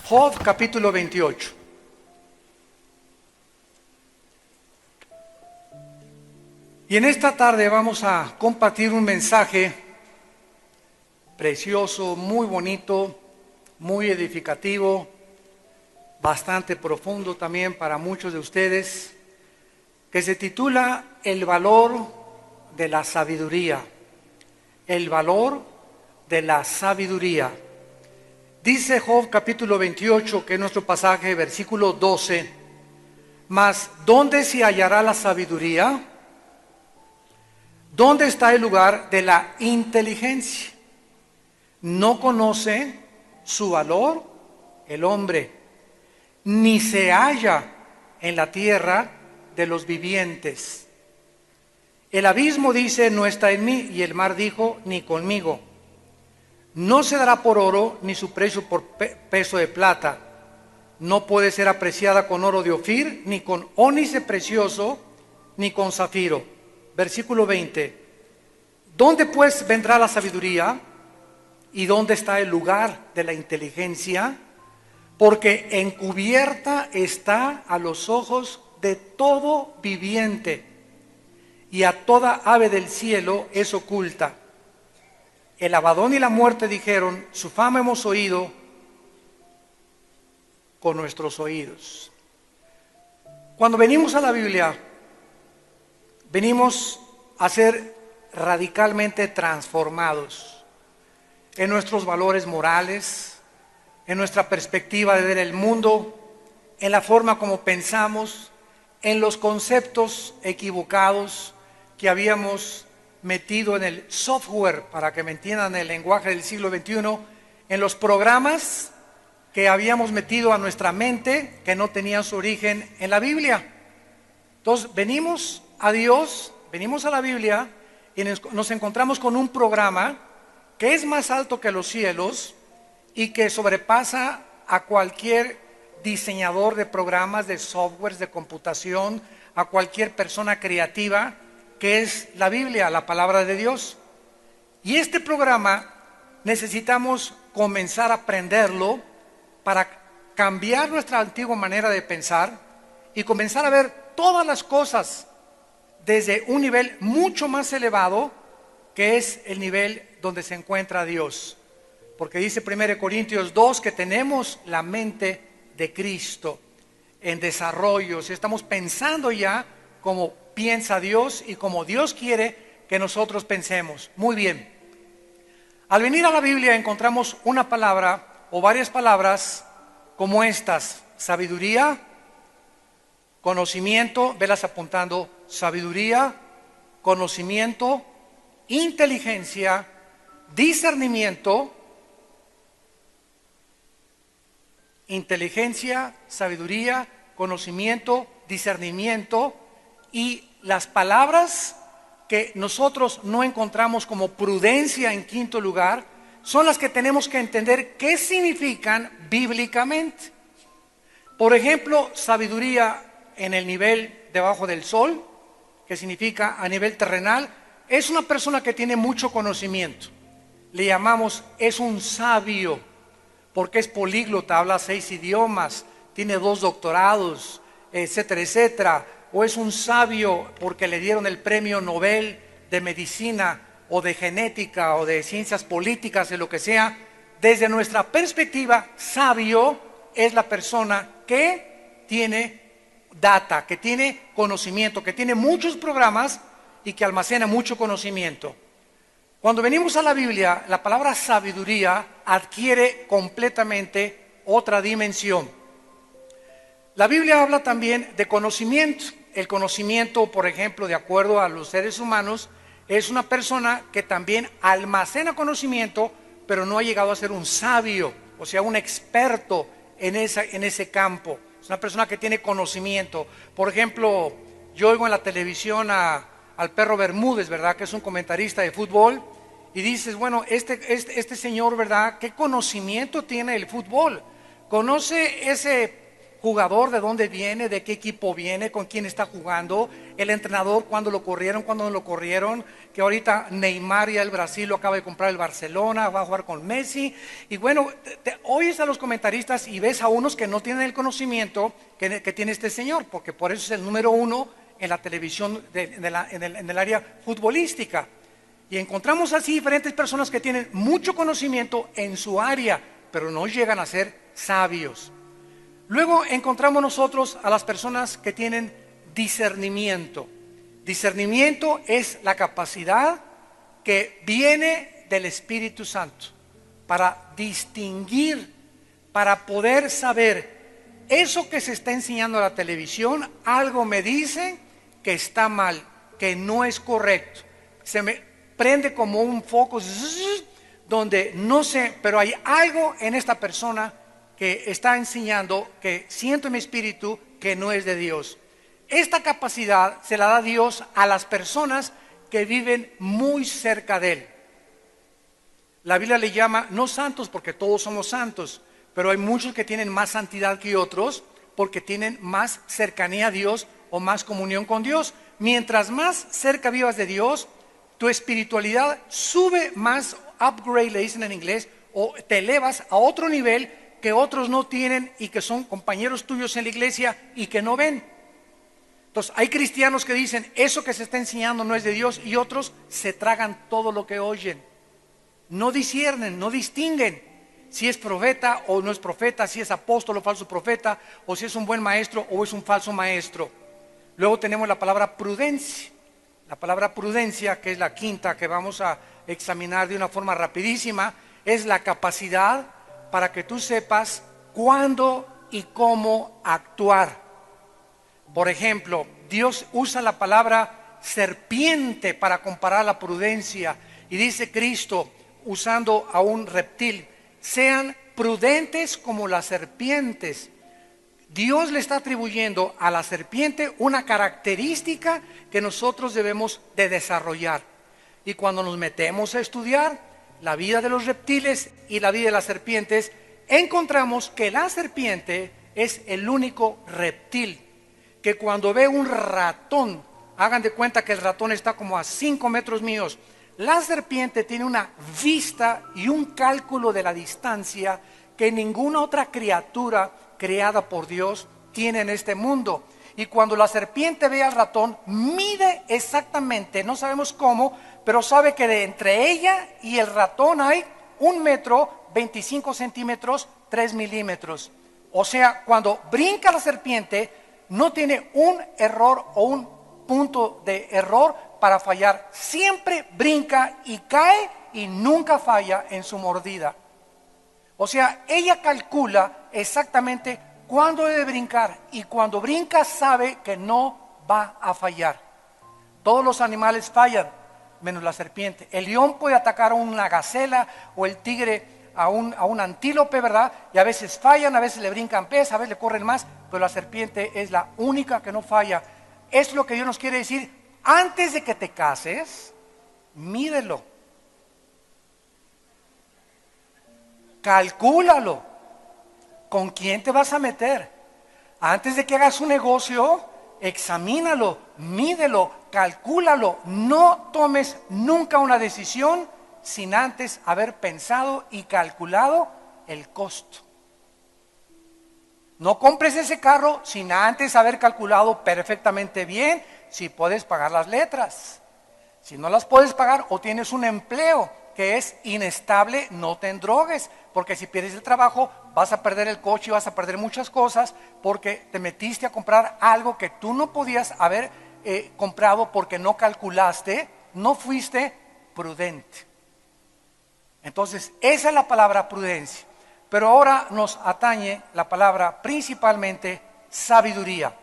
Job capítulo 28. Y en esta tarde vamos a compartir un mensaje precioso, muy bonito, muy edificativo, bastante profundo también para muchos de ustedes, que se titula El valor de la sabiduría. El valor de la sabiduría. Dice Job capítulo 28, que es nuestro pasaje, versículo 12, mas ¿dónde se hallará la sabiduría? ¿Dónde está el lugar de la inteligencia? No conoce su valor el hombre, ni se halla en la tierra de los vivientes. El abismo dice, no está en mí, y el mar dijo, ni conmigo. No se dará por oro, ni su precio por peso de plata. No puede ser apreciada con oro de Ofir, ni con ónice precioso, ni con zafiro. Versículo 20. ¿Dónde pues vendrá la sabiduría? ¿Y dónde está el lugar de la inteligencia? Porque encubierta está a los ojos de todo viviente, y a toda ave del cielo es oculta. El Abadón y la muerte dijeron, su fama hemos oído con nuestros oídos. Cuando venimos a la Biblia, venimos a ser radicalmente transformados en nuestros valores morales, en nuestra perspectiva de ver el mundo, en la forma como pensamos, en los conceptos equivocados que habíamos metido en el software, para que me entiendan el lenguaje del siglo XXI, en los programas que habíamos metido a nuestra mente que no tenían su origen en la Biblia. Entonces venimos a Dios, venimos a la Biblia y nos encontramos con un programa que es más alto que los cielos y que sobrepasa a cualquier diseñador de programas, de softwares, de computación, a cualquier persona creativa, que es la Biblia, la palabra de Dios. Y este programa necesitamos comenzar a aprenderlo para cambiar nuestra antigua manera de pensar y comenzar a ver todas las cosas desde un nivel mucho más elevado, que es el nivel donde se encuentra Dios. Porque dice 1 Corintios 2 que tenemos la mente de Cristo en desarrollo. Si estamos pensando ya como piensa Dios y como Dios quiere que nosotros pensemos. Muy bien. Al venir a la Biblia encontramos una palabra o varias palabras como estas: sabiduría, conocimiento, velas apuntando, sabiduría, conocimiento, inteligencia, discernimiento, inteligencia, sabiduría, conocimiento, discernimiento. Y las palabras que nosotros no encontramos como prudencia en quinto lugar son las que tenemos que entender qué significan bíblicamente. Por ejemplo, sabiduría en el nivel debajo del sol, que significa a nivel terrenal, es una persona que tiene mucho conocimiento. Le llamamos, es un sabio, porque es políglota, habla 6 idiomas, tiene 2 doctorados, etcétera, etcétera. O es un sabio porque le dieron el premio Nobel de medicina o de genética o de ciencias políticas, de lo que sea. Desde nuestra perspectiva, sabio es la persona que tiene data, que tiene conocimiento, que tiene muchos programas y que almacena mucho conocimiento. Cuando venimos a la Biblia, la palabra sabiduría adquiere completamente otra dimensión. La Biblia habla también de conocimiento. El conocimiento, por ejemplo, de acuerdo a los seres humanos, es una persona que también almacena conocimiento, pero no ha llegado a ser un sabio, o sea, un experto en ese campo. Es una persona que tiene conocimiento. Por ejemplo, yo oigo en la televisión al Perro Bermúdez, ¿verdad?, que es un comentarista de fútbol, y dices, bueno, este señor, ¿verdad?, ¿qué conocimiento tiene del fútbol? Conoce ese jugador de dónde viene, de qué equipo viene, con quién está jugando, el entrenador, cuándo lo corrieron, cuándo no lo corrieron, que ahorita Neymar y el Brasil lo acaba de comprar el Barcelona, va a jugar con Messi. Y bueno, te oyes a los comentaristas y ves a unos que no tienen el conocimiento que tiene este señor, porque por eso es el número uno en la televisión en el área futbolística. Y encontramos así diferentes personas que tienen mucho conocimiento en su área, pero no llegan a ser sabios. Luego encontramos nosotros a las personas que tienen discernimiento. Discernimiento es la capacidad que viene del Espíritu Santo para distinguir, para poder saber eso que se está enseñando a la televisión. Algo me dice que está mal, que no es correcto. Se me prende como un foco donde no sé, pero hay algo en esta persona que está enseñando, que siento en mi espíritu que no es de Dios. Esta capacidad se la da Dios a las personas que viven muy cerca de Él. La Biblia le llama, no santos porque todos somos santos, pero hay muchos que tienen más santidad que otros porque tienen más cercanía a Dios o más comunión con Dios. Mientras más cerca vivas de Dios, tu espiritualidad sube más, upgrade le dicen en inglés, o te elevas a otro nivel que otros no tienen y que son compañeros tuyos en la iglesia y que no ven. Entonces hay cristianos que dicen eso que se está enseñando no es de Dios, y otros se tragan todo lo que oyen. No disciernen, no distinguen si es profeta o no es profeta, si es apóstol o falso profeta, o si es un buen maestro o es un falso maestro. Luego tenemos la palabra prudencia. La palabra prudencia, que es la quinta que vamos a examinar de una forma rapidísima, es la capacidad para que tú sepas cuándo y cómo actuar. Por ejemplo, Dios usa la palabra serpiente para comparar la prudencia, y dice Cristo, usando a un reptil, sean prudentes como las serpientes. Dios le está atribuyendo a la serpiente una característica que nosotros debemos de desarrollar. Y cuando nos metemos a estudiar la vida de los reptiles y la vida de las serpientes, encontramos que la serpiente es el único reptil que cuando ve un ratón, hagan de cuenta que el ratón está como a 5 metros míos, la serpiente tiene una vista y un cálculo de la distancia que ninguna otra criatura creada por Dios tiene en este mundo. Y cuando la serpiente ve al ratón, mide exactamente, no sabemos cómo, pero sabe que de entre ella y el ratón hay 1 metro, 25 centímetros, 3 milímetros. O sea, cuando brinca la serpiente, no tiene un error o un punto de error para fallar. Siempre brinca y cae y nunca falla en su mordida. O sea, ella calcula exactamente cuándo debe brincar, y cuando brinca sabe que no va a fallar. Todos los animales fallan, menos la serpiente. El león puede atacar a una gacela, o el tigre a un antílope, ¿verdad? Y a veces fallan, a veces le brincan pies, a veces le corren más, pero la serpiente es la única que no falla. Es lo que Dios nos quiere decir. Antes de que te cases, mídelo, calcúlalo, con quién te vas a meter. Antes de que hagas un negocio, examínalo, mídelo, calcúlalo. No tomes nunca una decisión sin antes haber pensado y calculado el costo. No compres ese carro sin antes haber calculado perfectamente bien si puedes pagar las letras. Si no las puedes pagar o tienes un empleo que es inestable, no te endrogues, porque si pierdes el trabajo vas a perder el coche y vas a perder muchas cosas porque te metiste a comprar algo que tú no podías haber comprado porque no calculaste, no fuiste prudente. Entonces, esa es la palabra prudencia. Pero ahora nos atañe la palabra principalmente sabiduría.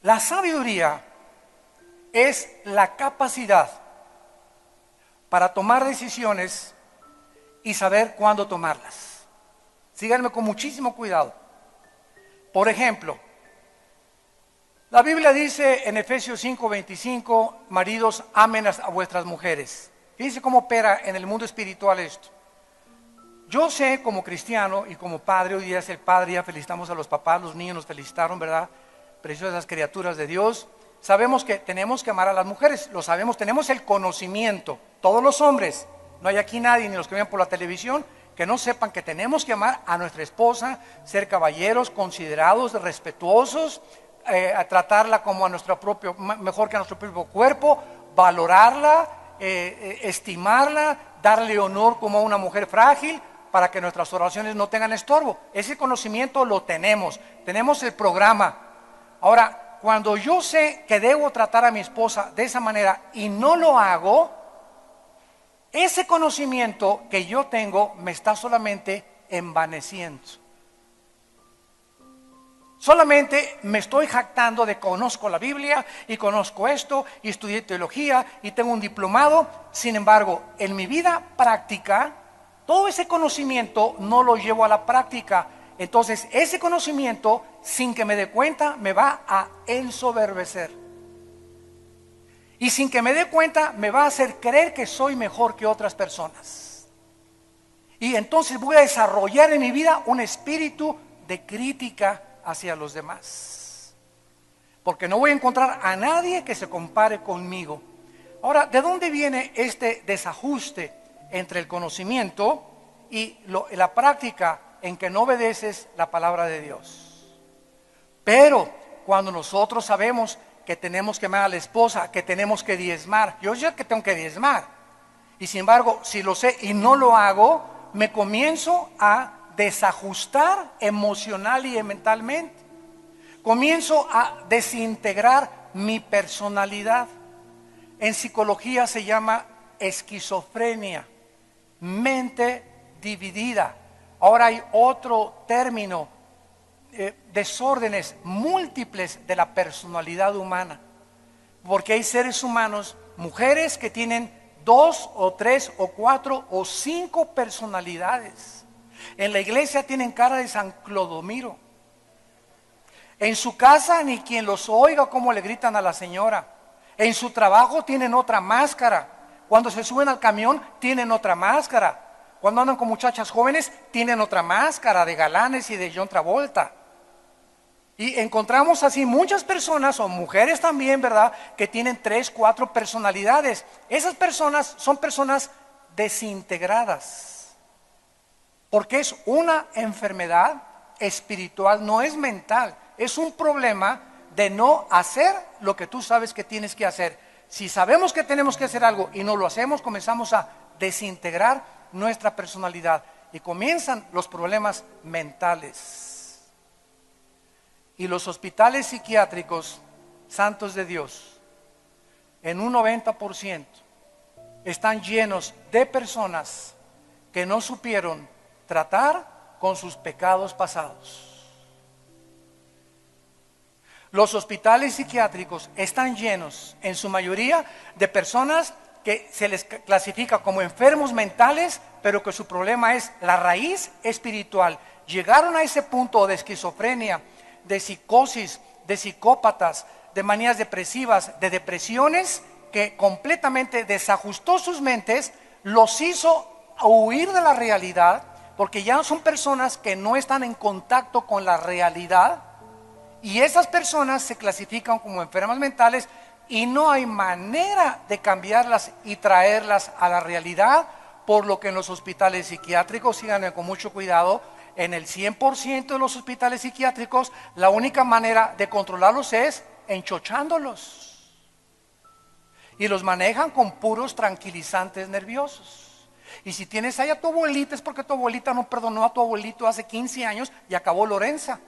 La sabiduría es la capacidad para tomar decisiones y saber cuándo tomarlas. Síganme con muchísimo cuidado. Por ejemplo, la Biblia dice en Efesios 5:25, maridos, amen a vuestras mujeres. Fíjense cómo opera en el mundo espiritual esto. Yo sé como cristiano y como padre, hoy día es el padre, ya felicitamos a los papás, los niños nos felicitaron, ¿verdad? Preciosas criaturas de Dios. Sabemos que tenemos que amar a las mujeres, lo sabemos, tenemos el conocimiento, todos los hombres, no hay aquí nadie, ni los que vean por la televisión, que no sepan que tenemos que amar a nuestra esposa, ser caballeros, considerados, respetuosos, a tratarla como a nuestro propio, mejor que a nuestro propio cuerpo, valorarla, estimarla, darle honor como a una mujer frágil, para que nuestras oraciones no tengan estorbo. Ese conocimiento lo tenemos el programa. Ahora, cuando yo sé que debo tratar a mi esposa de esa manera y no lo hago, ese conocimiento que yo tengo me está solamente envaneciendo. Solamente me estoy jactando de conozco la Biblia y conozco esto y estudié teología y tengo un diplomado. Sin embargo, en mi vida práctica, todo ese conocimiento no lo llevo a la práctica. Entonces, ese conocimiento, sin que me dé cuenta, me va a ensoberbecer. Y sin que me dé cuenta, me va a hacer creer que soy mejor que otras personas. Y entonces voy a desarrollar en mi vida un espíritu de crítica hacia los demás. Porque no voy a encontrar a nadie que se compare conmigo. Ahora, ¿de dónde viene este desajuste entre el conocimiento y la práctica en que no obedeces la palabra de Dios? Pero cuando nosotros sabemos que tenemos que amar a la esposa, que tenemos que diezmar, yo sé que tengo que diezmar, y sin embargo, si lo sé y no lo hago, me comienzo a desajustar emocional y mentalmente. Comienzo a desintegrar mi personalidad. En psicología se llama esquizofrenia, mente dividida. Ahora hay otro término, desórdenes múltiples de la personalidad humana, porque hay seres humanos, mujeres que tienen 2 o 3 o 4 o 5 personalidades. En la iglesia tienen cara de San Clodomiro. En su casa ni quien los oiga cómo le gritan a la señora. En su trabajo tienen otra máscara. Cuando se suben al camión tienen otra máscara. Cuando andan con muchachas jóvenes tienen otra máscara de galanes y de John Travolta. Y encontramos así muchas personas, o mujeres también, ¿verdad?, que tienen 3, 4 personalidades. Esas personas son personas desintegradas, porque es una enfermedad espiritual, no es mental. Es un problema de no hacer lo que tú sabes que tienes que hacer. Si sabemos que tenemos que hacer algo y no lo hacemos, comenzamos a desintegrar nuestra personalidad y comienzan los problemas mentales. Y los hospitales psiquiátricos, santos de Dios, en un 90% están llenos de personas que no supieron tratar con sus pecados pasados. Los hospitales psiquiátricos están llenos, en su mayoría, de personas que se les clasifica como enfermos mentales, pero que su problema es la raíz espiritual. Llegaron a ese punto de esquizofrenia, de psicosis, de psicópatas, de manías depresivas, de depresiones, que completamente desajustó sus mentes, los hizo huir de la realidad, porque ya son personas que no están en contacto con la realidad, y esas personas se clasifican como enfermas mentales y no hay manera de cambiarlas y traerlas a la realidad, por lo que en los hospitales psiquiátricos, síganme con mucho cuidado, en el 100% de los hospitales psiquiátricos, la única manera de controlarlos es enchochándolos. Y los manejan con puros tranquilizantes nerviosos. Y si tienes ahí a tu abuelita, es porque tu abuelita no perdonó a tu abuelito hace 15 años y acabó Lorenza.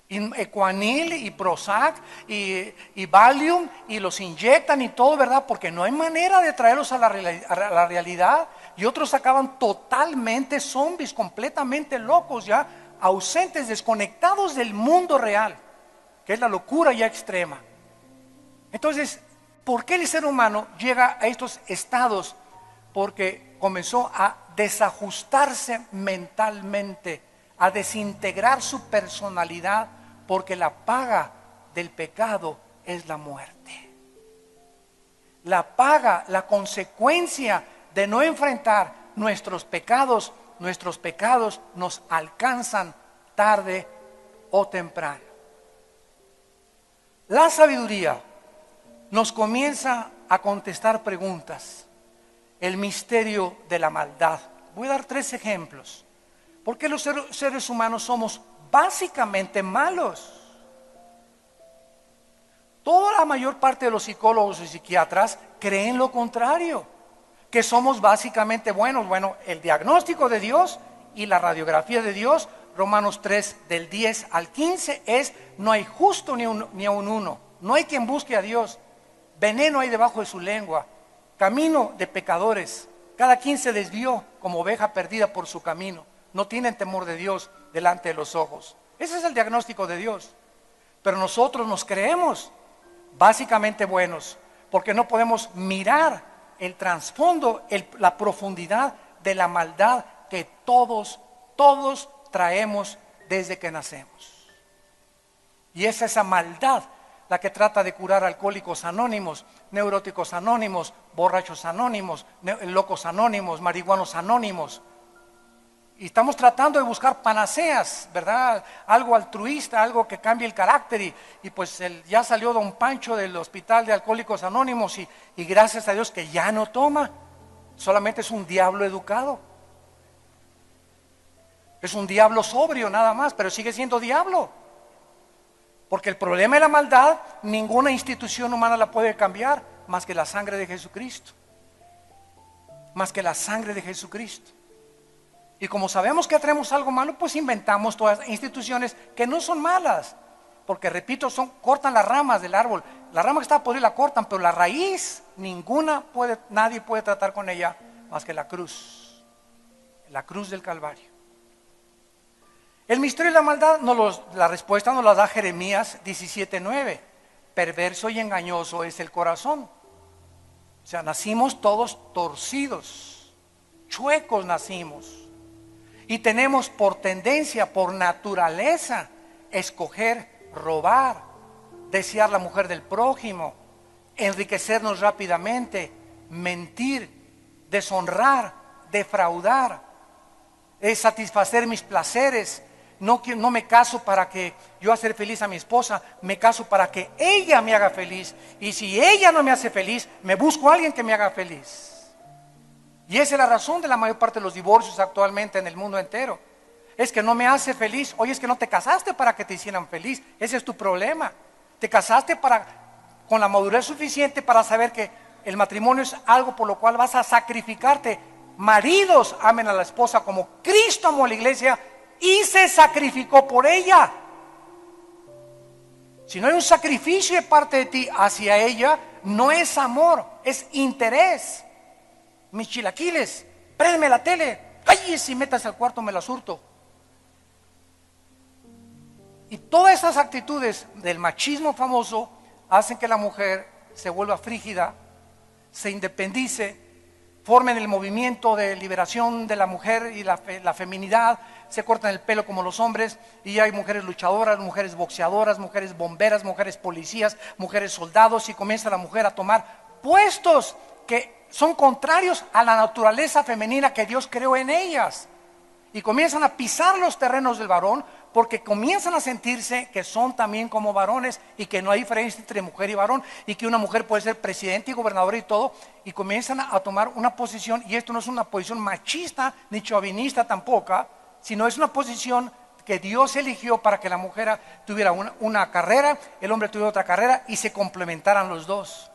Y Ecuanil y Prozac y Valium, y los inyectan y todo, ¿verdad? Porque no hay manera de traerlos a la realidad. Y otros acaban totalmente zombies, completamente locos, ya ausentes, desconectados del mundo real, que es la locura ya extrema. Entonces, ¿por qué el ser humano llega a estos estados? Porque comenzó a desajustarse mentalmente, a desintegrar su personalidad, porque la paga del pecado es la muerte. La paga, la consecuencia de no enfrentar nuestros pecados nos alcanzan tarde o temprano. La sabiduría nos comienza a contestar preguntas. El misterio de la maldad. Voy a dar 3 ejemplos. ¿Por qué los seres humanos somos básicamente malos? Toda la mayor parte de los psicólogos y psiquiatras creen lo contrario, que somos básicamente buenos. Bueno, el diagnóstico de Dios y la radiografía de Dios, Romanos 3 del 10 al 15 es: no hay justo ni a un uno, no hay quien busque a Dios, veneno hay debajo de su lengua, camino de pecadores, cada quien se desvió como oveja perdida por su camino, no tienen temor de Dios delante de los ojos. Ese es el diagnóstico de Dios. Pero nosotros nos creemos básicamente buenos, porque no podemos mirar el trasfondo, la profundidad de la maldad que todos traemos desde que nacemos. Y es esa maldad la que trata de curar alcohólicos anónimos, neuróticos anónimos, borrachos anónimos, locos anónimos, marihuanos anónimos. Y estamos tratando de buscar panaceas, ¿verdad? Algo altruista, algo que cambie el carácter. Y pues ya salió don Pancho del hospital de Alcohólicos Anónimos y gracias a Dios que ya no toma. Solamente es un diablo educado. Es un diablo sobrio nada más, pero sigue siendo diablo. Porque el problema de la maldad, ninguna institución humana la puede cambiar más que la sangre de Jesucristo. Más que la sangre de Jesucristo. Y como sabemos que traemos algo malo, pues inventamos todas instituciones que no son malas. Porque repito, cortan las ramas del árbol. La rama que está podrida la cortan, pero la raíz, nadie puede tratar con ella más que la cruz del Calvario. El misterio de la maldad, la respuesta nos la da Jeremías 17:9. Perverso y engañoso es el corazón. O sea, nacimos todos torcidos, chuecos nacimos. Y tenemos por tendencia, por naturaleza, escoger, robar, desear la mujer del prójimo, enriquecernos rápidamente, mentir, deshonrar, defraudar, satisfacer mis placeres. No me caso para que yo hacer feliz a mi esposa, me caso para que ella me haga feliz. Y si ella no me hace feliz, me busco a alguien que me haga feliz. Y esa es la razón de la mayor parte de los divorcios actualmente en el mundo entero. Es que no me hace feliz. Oye, es que no te casaste para que te hicieran feliz. Ese es tu problema. Te casaste con la madurez suficiente para saber que el matrimonio es algo por lo cual vas a sacrificarte. Maridos, amen a la esposa como Cristo amó a la iglesia y se sacrificó por ella. Si no hay un sacrificio de parte de ti hacia ella, no es amor, es interés. Mis chilaquiles, préndeme la tele, ay, si metas al cuarto me la surto. Y todas esas actitudes del machismo famoso hacen que la mujer se vuelva frígida, se independice, formen el movimiento de liberación de la mujer y la feminidad, se cortan el pelo como los hombres y hay mujeres luchadoras, mujeres boxeadoras, mujeres bomberas, mujeres policías, mujeres soldados, y comienza la mujer a tomar puestos que son contrarios a la naturaleza femenina que Dios creó en ellas. Y comienzan a pisar los terrenos del varón porque comienzan a sentirse que son también como varones y que no hay diferencia entre mujer y varón y que una mujer puede ser presidente y gobernadora y todo, y comienzan a tomar una posición, y esto no es una posición machista ni chauvinista tampoco, sino es una posición que Dios eligió para que la mujer tuviera una carrera, el hombre tuviera otra carrera y se complementaran los dos.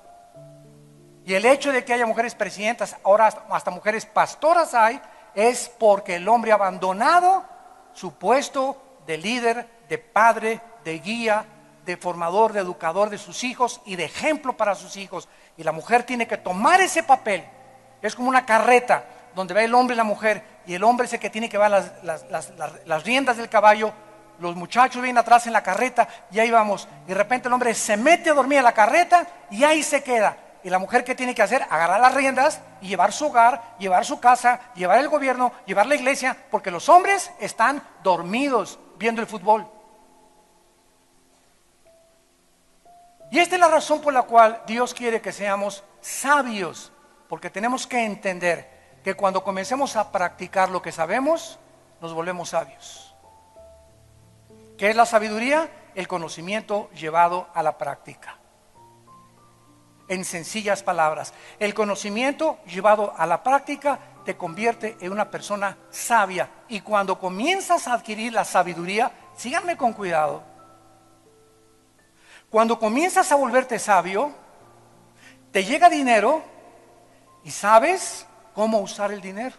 Y el hecho de que haya mujeres presidentas, ahora hasta mujeres pastoras hay, es porque el hombre ha abandonado su puesto de líder, de padre, de guía, de formador, de educador de sus hijos y de ejemplo para sus hijos. Y la mujer tiene que tomar ese papel. Es como una carreta donde va el hombre y la mujer, y el hombre es el que tiene que llevar las riendas del caballo. Los muchachos vienen atrás en la carreta y ahí vamos. Y de repente el hombre se mete a dormir en la carreta y ahí se queda. Y la mujer, ¿qué tiene que hacer? Agarrar las riendas y llevar su hogar, llevar su casa, llevar el gobierno, llevar la iglesia, porque los hombres están dormidos viendo el fútbol. Y esta es la razón por la cual Dios quiere que seamos sabios porque tenemos que entender que cuando comencemos a practicar lo que sabemos, nos volvemos sabios. ¿Qué es la sabiduría? El conocimiento llevado a la práctica. En sencillas palabras, el conocimiento llevado a la práctica te convierte en una persona sabia. Y cuando comienzas a adquirir la sabiduría, síganme con cuidado, cuando comienzas a volverte sabio, te llega dinero y sabes cómo usar el dinero.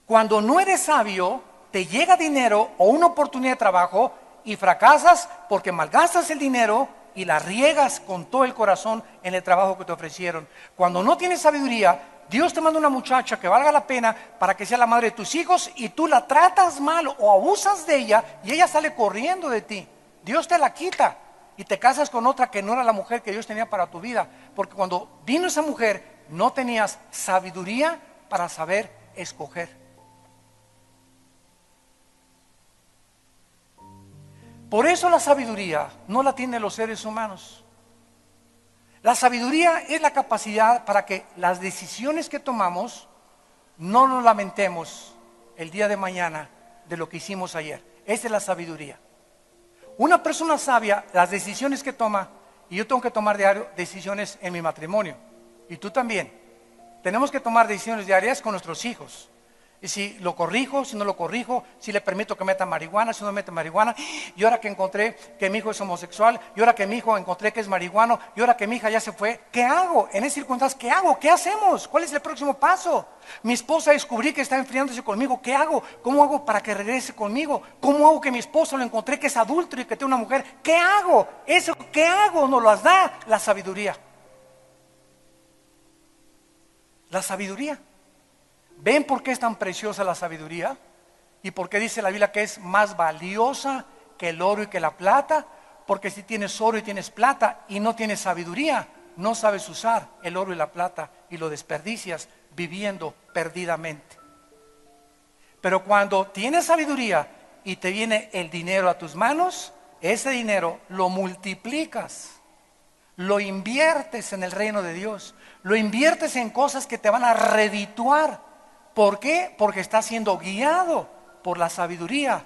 Cuando no eres sabio, te llega dinero o una oportunidad de trabajo y fracasas porque malgastas el dinero y la riegas con todo el corazón en el trabajo que te ofrecieron. Cuando no tienes sabiduría, Dios te manda una muchacha que valga la pena para que sea la madre de tus hijos y tú la tratas mal o abusas de ella y ella sale corriendo de ti. Dios te la quita y te casas con otra que no era la mujer que Dios tenía para tu vida. Porque cuando vino esa mujer, no tenías sabiduría para saber escoger. Por eso la sabiduría no la tienen los seres humanos. La sabiduría es la capacidad para que las decisiones que tomamos no nos lamentemos el día de mañana de lo que hicimos ayer. Esa es la sabiduría. Una persona sabia, las decisiones que toma, y yo tengo que tomar diario decisiones en mi matrimonio, y tú también. Tenemos que tomar decisiones diarias con nuestros hijos. Y si lo corrijo, si no lo corrijo, si le permito que meta marihuana, si no mete marihuana, y ahora que encontré que mi hijo es homosexual, y ahora que mi hijo encontré que es marihuano, y ahora que mi hija ya se fue, ¿qué hago? En esas circunstancias, ¿qué hago? ¿Qué hacemos? ¿Cuál es el próximo paso? Mi esposa descubrí que está enfriándose conmigo, ¿qué hago? ¿Cómo hago para que regrese conmigo? ¿Cómo hago que mi esposo lo encontré que es adúltero y que tiene una mujer? ¿Qué hago? Eso, ¿qué hago? Nos las da la sabiduría. La sabiduría. ¿Ven por qué es tan preciosa la sabiduría? ¿Y por qué dice la Biblia que es más valiosa que el oro y que la plata? Porque si tienes oro y tienes plata y no tienes sabiduría, no sabes usar el oro y la plata y lo desperdicias viviendo perdidamente. Pero cuando tienes sabiduría y te viene el dinero a tus manos, ese dinero lo multiplicas, lo inviertes en el reino de Dios, lo inviertes en cosas que te van a redituar. ¿Por qué? Porque está siendo guiado por la sabiduría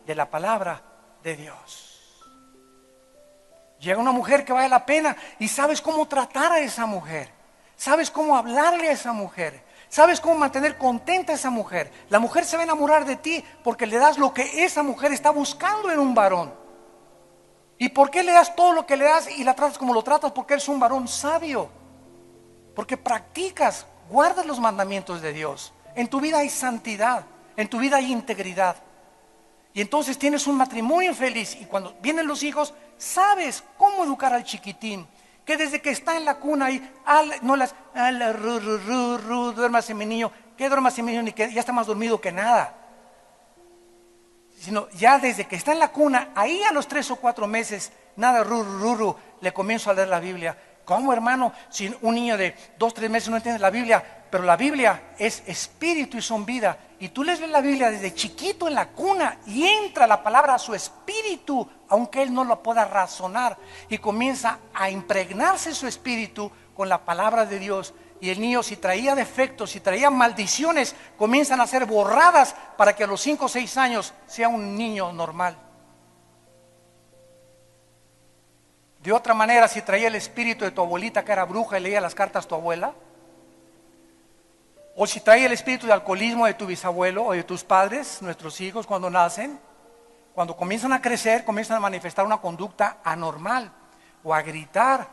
de la palabra de Dios. Llega una mujer que vale la pena y sabes cómo tratar a esa mujer, sabes cómo hablarle a esa mujer, sabes cómo mantener contenta a esa mujer. La mujer se va a enamorar de ti porque le das lo que esa mujer está buscando en un varón. ¿Y por qué le das todo lo que le das y la tratas como lo tratas? Porque eres un varón sabio, porque practicas, guardas los mandamientos de Dios. En tu vida hay santidad, en tu vida hay integridad. Y entonces tienes un matrimonio feliz. Y cuando vienen los hijos, sabes cómo educar al chiquitín. Que desde que está en la cuna ahí, duérmase mi niño. ¿Qué duérmase mi niño? Ni que ya está más dormido que nada. Sino ya desde que está en la cuna, ahí a los 3 o 4 meses, nada, le comienzo a leer la Biblia. ¿Cómo, hermano? Si un niño de 2 o 3 meses no entiende la Biblia, pero la Biblia es espíritu y son vida. Y tú lees la Biblia desde chiquito en la cuna y entra la palabra a su espíritu, aunque él no lo pueda razonar. Y comienza a impregnarse su espíritu con la palabra de Dios. Y el niño, si traía defectos, si traía maldiciones, comienzan a ser borradas para que a los 5 o 6 años sea un niño normal. De otra manera, si traía el espíritu de tu abuelita que era bruja y leía las cartas a tu abuela, o si traía el espíritu de alcoholismo de tu bisabuelo o de tus padres, nuestros hijos cuando nacen, cuando comienzan a crecer, comienzan a manifestar una conducta anormal, o a gritar,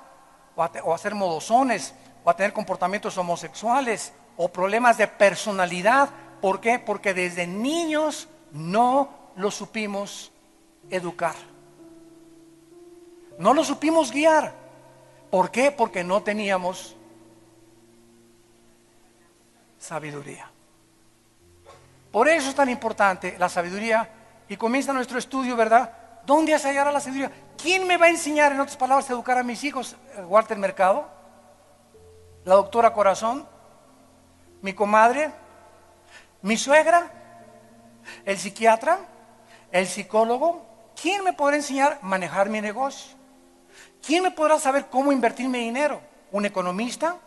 o a hacer modosones, o a tener comportamientos homosexuales, o problemas de personalidad. ¿Por qué? Porque desde niños no los supimos educar. No lo supimos guiar. ¿Por qué? Porque no teníamos sabiduría. Por eso es tan importante la sabiduría. Y comienza nuestro estudio, ¿verdad? ¿Dónde se hallará la sabiduría? ¿Quién me va a enseñar, en otras palabras, a educar a mis hijos? Walter Mercado, la doctora Corazón, mi comadre, mi suegra, el psiquiatra, el psicólogo. ¿Quién me podrá enseñar a manejar mi negocio? ¿Quién me podrá saber cómo invertir mi dinero? ¿Un economista?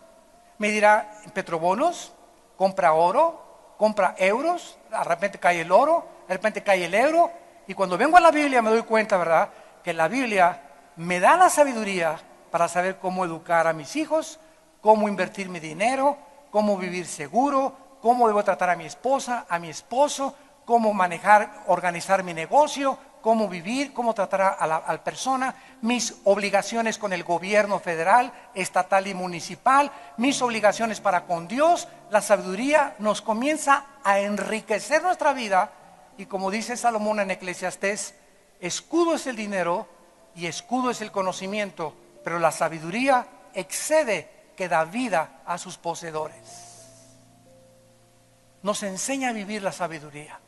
me dirá petrobonos, compra oro, compra euros, de repente cae el oro, de repente cae el euro, y cuando vengo a la Biblia me doy cuenta, ¿verdad?, que la Biblia me da la sabiduría para saber cómo educar a mis hijos, cómo invertir mi dinero, cómo vivir seguro, cómo debo tratar a mi esposa, a mi esposo, cómo manejar, organizar mi negocio, cómo vivir, cómo tratar a la persona, mis obligaciones con el gobierno federal, estatal y municipal, mis obligaciones para con Dios. La sabiduría nos comienza a enriquecer nuestra vida, y como dice Salomón en Eclesiastés, escudo es el dinero y escudo es el conocimiento, pero la sabiduría excede, que da vida a sus poseedores. Nos enseña a vivir la sabiduría.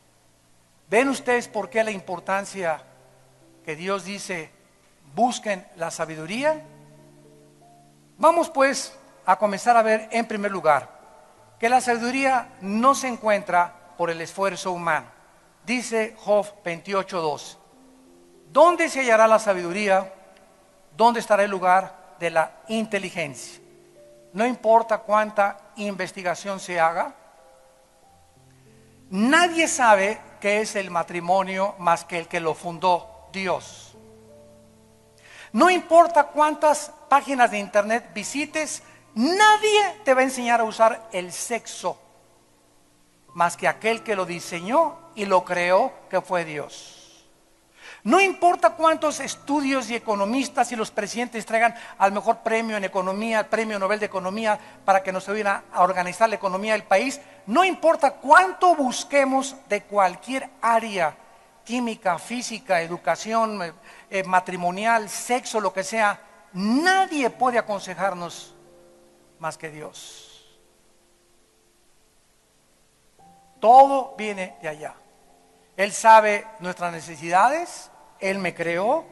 ¿Ven ustedes por qué la importancia que Dios dice, busquen la sabiduría? Vamos pues a comenzar a ver en primer lugar que la sabiduría no se encuentra por el esfuerzo humano. Dice Job 28:2, ¿dónde se hallará la sabiduría? ¿Dónde estará el lugar de la inteligencia? No importa cuánta investigación se haga, nadie sabe qué es el matrimonio más que el que lo fundó, Dios. No importa cuántas páginas de internet visites, nadie te va a enseñar a usar el sexo más que aquel que lo diseñó y lo creó, que fue Dios. No importa cuántos estudios y economistas y los presidentes traigan al mejor premio en economía, el premio Nobel de Economía, para que nos ayuden a organizar la economía del país. No importa cuánto busquemos de cualquier área, química, física, educación, matrimonial, sexo, lo que sea, nadie puede aconsejarnos más que Dios. Todo viene de allá. Él sabe nuestras necesidades, Él me creó,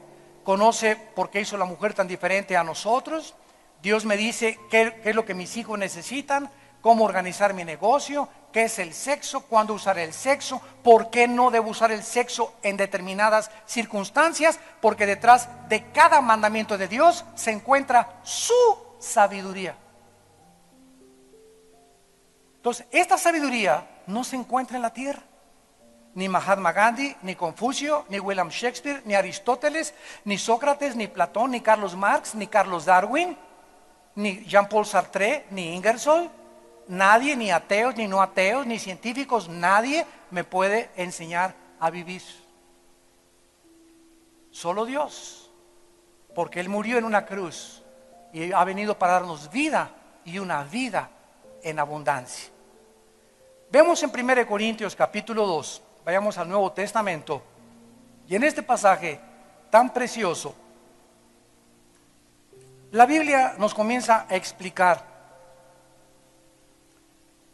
conoce por qué hizo la mujer tan diferente a nosotros. Dios me dice qué es lo que mis hijos necesitan, cómo organizar mi negocio, qué es el sexo, cuándo usar el sexo, por qué no debo usar el sexo en determinadas circunstancias, porque detrás de cada mandamiento de Dios se encuentra su sabiduría. Entonces, esta sabiduría no se encuentra en la tierra. Ni Mahatma Gandhi, ni Confucio, ni William Shakespeare, ni Aristóteles, ni Sócrates, ni Platón, ni Carlos Marx, ni Carlos Darwin, ni Jean-Paul Sartre, ni Ingersoll. Nadie, ni ateos, ni no ateos, ni científicos, nadie me puede enseñar a vivir. Solo Dios, porque Él murió en una cruz y ha venido para darnos vida, y una vida en abundancia. Vemos en 1 Corintios capítulo 2, vayamos al Nuevo Testamento, y en este pasaje tan precioso, la Biblia nos comienza a explicar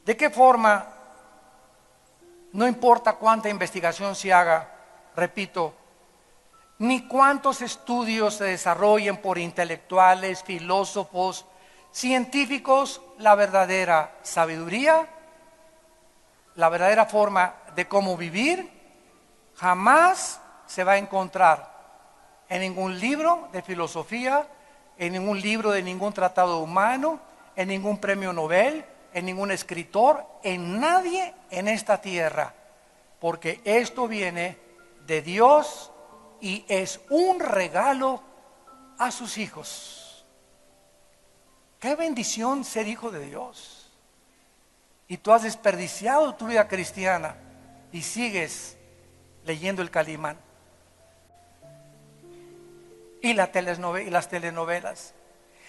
de qué forma, no importa cuánta investigación se haga, repito, ni cuántos estudios se desarrollen por intelectuales, filósofos, científicos, la verdadera sabiduría, la verdadera forma de cómo vivir, jamás se va a encontrar en ningún libro de filosofía, en ningún libro de ningún tratado humano, en ningún premio Nobel, en ningún escritor, en nadie en esta tierra, porque esto viene de Dios y es un regalo a sus hijos. Qué bendición ser hijo de Dios. Y tú has desperdiciado tu vida cristiana y sigues leyendo el Calimán y las telenovelas.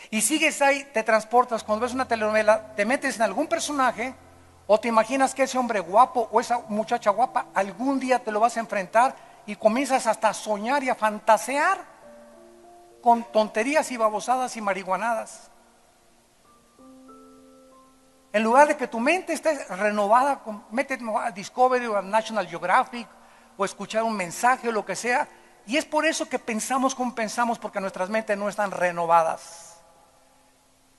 Y sigues ahí, te transportas, cuando ves una telenovela, te metes en algún personaje, o te imaginas que ese hombre guapo o esa muchacha guapa algún día te lo vas a enfrentar, y comienzas hasta a soñar y a fantasear con tonterías y babosadas y marihuanadas. En lugar de que tu mente esté renovada, métete a Discovery o a National Geographic, o escuchar un mensaje o lo que sea. Y es por eso que pensamos como pensamos, porque nuestras mentes no están renovadas.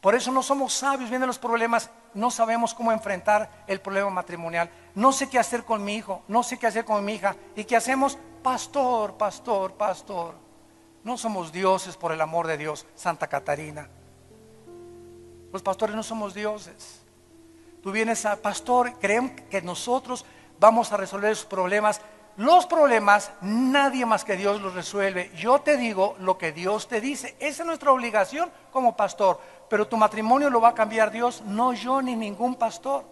Por eso no somos sabios, vienen los problemas, no sabemos cómo enfrentar el problema matrimonial. No sé qué hacer con mi hijo, no sé qué hacer con mi hija. ¿Y qué hacemos? Pastor, pastor, pastor. No somos dioses, por el amor de Dios, Santa Catarina. Los pastores no somos dioses. Tú vienes a pastor, creen que nosotros vamos a resolver sus problemas. Los problemas nadie más que Dios los resuelve. Yo te digo lo que Dios te dice. Esa es nuestra obligación como pastor. Pero tu matrimonio lo va a cambiar Dios, no yo ni ningún pastor.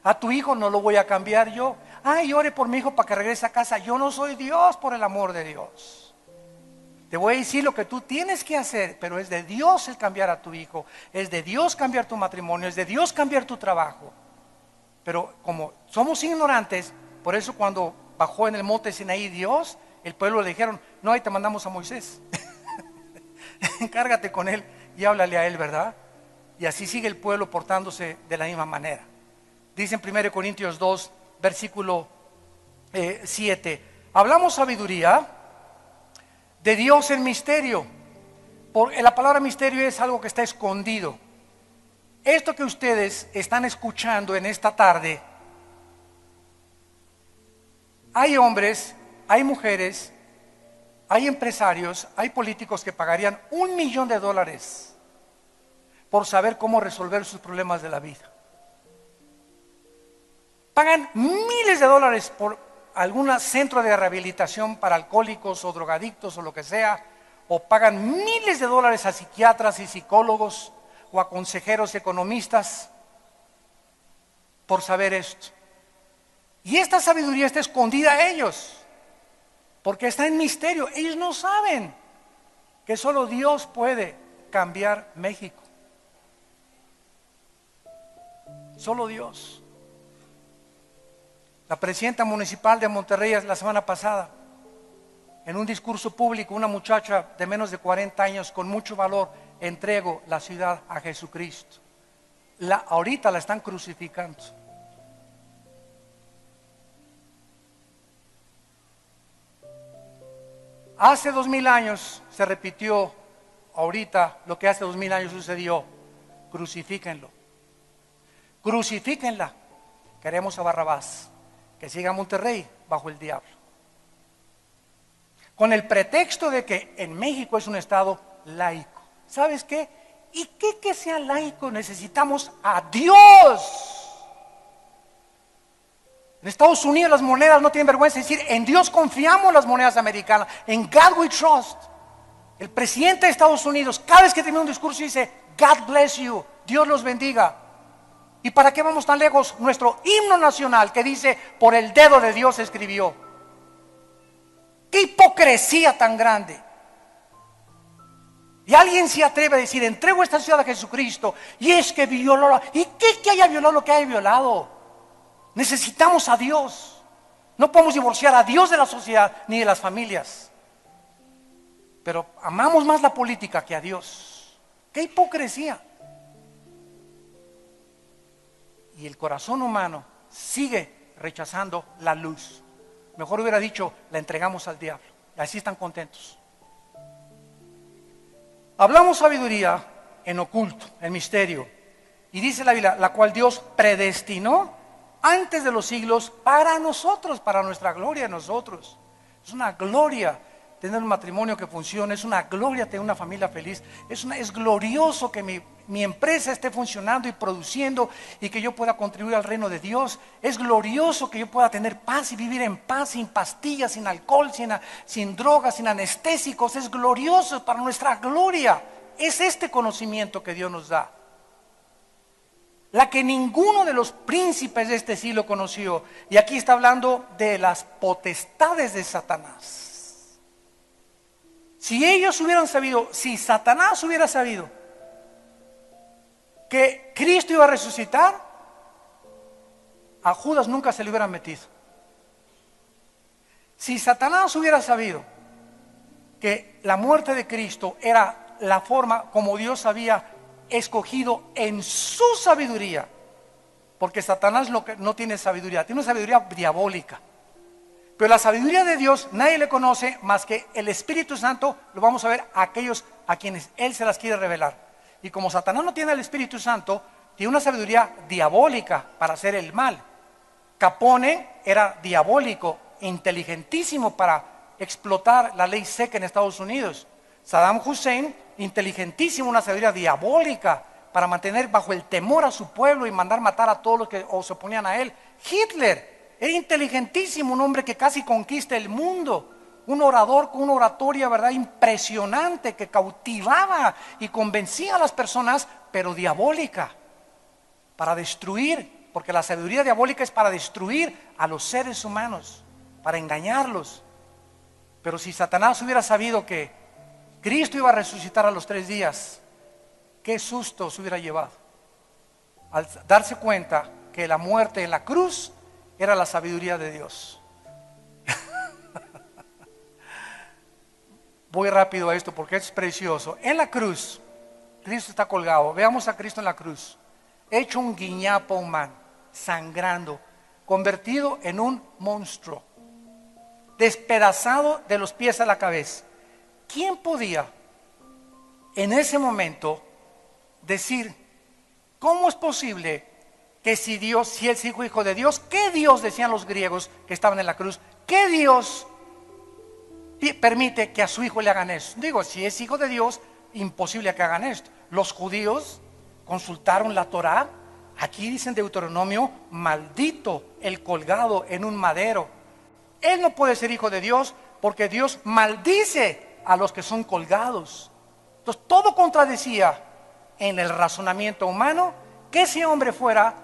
A tu hijo no lo voy a cambiar yo. Ay, ore por mi hijo para que regrese a casa. Yo no soy Dios, por el amor de Dios. Te voy a decir lo que tú tienes que hacer, pero es de Dios el cambiar a tu hijo. Es de Dios cambiar tu matrimonio, es de Dios cambiar tu trabajo. Pero como somos ignorantes, por eso cuando bajó en el monte Sinaí Dios, el pueblo le dijeron, no, ahí te mandamos a Moisés. Encárgate con él y háblale a él, ¿verdad? Y así sigue el pueblo portándose de la misma manera. Dice en 1 Corintios 2, versículo 7, hablamos sabiduría de Dios en misterio. La palabra misterio es algo que está escondido. Esto que ustedes están escuchando en esta tarde, hay hombres, hay mujeres, hay empresarios, hay políticos que pagarían $1,000,000 por saber cómo resolver sus problemas de la vida. Pagan miles de dólares por algún centro de rehabilitación para alcohólicos o drogadictos o lo que sea, o pagan miles de dólares a psiquiatras y psicólogos o a consejeros economistas por saber esto. Y esta sabiduría está escondida a ellos, porque está en misterio. Ellos no saben que solo Dios puede cambiar México. Solo Dios. La presidenta municipal de Monterrey la semana pasada, en un discurso público, una muchacha de menos de 40 años con mucho valor, entrego la ciudad a Jesucristo. Ahorita la están crucificando. Hace 2000 años se repitió ahorita lo que hace 2000 años sucedió. Crucifíquenlo. Crucifíquenla. Queremos a Barrabás, que siga a Monterrey bajo el diablo. Con el pretexto de que en México es un estado laico. ¿Sabes qué? ¿Y qué que sea laico? Necesitamos a Dios. En Estados Unidos las monedas no tienen vergüenza de decir, en Dios confiamos las monedas americanas, en God we trust. El presidente de Estados Unidos, cada vez que termina un discurso dice, God bless you, Dios los bendiga. ¿Y para qué vamos tan lejos? Nuestro himno nacional que dice, por el dedo de Dios escribió. ¡Qué hipocresía tan grande! Y alguien se atreve a decir, entrego esta ciudad a Jesucristo, y es que violó, ¿y qué que haya violado lo que haya violado? Necesitamos a Dios. No podemos divorciar a Dios de la sociedad ni de las familias. Pero amamos más la política que a Dios. ¡Qué hipocresía! Y el corazón humano sigue rechazando la luz. Mejor hubiera dicho, la entregamos al diablo. Y así están contentos. Hablamos sabiduría en oculto, en misterio. Y dice la Biblia, la cual Dios predestinó antes de los siglos para nosotros, para nuestra gloria de nosotros. Es una gloria tener un matrimonio que funcione, es una gloria tener una familia feliz, es glorioso que mi empresa esté funcionando y produciendo y que yo pueda contribuir al reino de Dios. Es glorioso que yo pueda tener paz y vivir en paz, sin pastillas, sin alcohol, sin drogas, sin anestésicos. Es glorioso para nuestra gloria. Es este conocimiento que Dios nos da, la que ninguno de los príncipes de este siglo conoció. Y aquí está hablando de las potestades de Satanás. Si ellos hubieran sabido, si Satanás hubiera sabido que Cristo iba a resucitar, a Judas nunca se le hubieran metido. Si Satanás hubiera sabido que la muerte de Cristo era la forma como Dios había escogido en su sabiduría, porque Satanás no tiene sabiduría, tiene una sabiduría diabólica. Pero la sabiduría de Dios nadie le conoce más que el Espíritu Santo. Lo vamos a ver a aquellos a quienes Él se las quiere revelar. Y como Satanás no tiene el Espíritu Santo, tiene una sabiduría diabólica para hacer el mal. Capone era diabólico, inteligentísimo para explotar la ley seca en Estados Unidos. Saddam Hussein, inteligentísimo, una sabiduría diabólica para mantener bajo el temor a su pueblo y mandar matar a todos los que se oponían a él. Hitler era inteligentísimo, un hombre que casi conquista el mundo, un orador con una oratoria, ¿verdad?, impresionante, que cautivaba y convencía a las personas, pero diabólica, para destruir, porque la sabiduría diabólica es para destruir a los seres humanos, para engañarlos. Pero si Satanás hubiera sabido que Cristo iba a resucitar a los 3 días, qué susto se hubiera llevado al darse cuenta que la muerte en la cruz era la sabiduría de Dios. Voy rápido a esto porque es precioso. En la cruz, Cristo está colgado. Veamos a Cristo en la cruz, hecho un guiñapo humano, sangrando, convertido en un monstruo, despedazado de los pies a la cabeza. ¿Quién podía en ese momento decir, cómo es posible que si Dios, si es hijo de Dios, qué Dios, decían los griegos que estaban en la cruz, qué Dios permite que a su hijo le hagan eso? Digo, si es hijo de Dios, imposible que hagan esto. Los judíos consultaron la Torá. Aquí dice en Deuteronomio, maldito el colgado en un madero. Él no puede ser hijo de Dios porque Dios maldice a los que son colgados. Entonces todo contradecía en el razonamiento humano que ese hombre fuera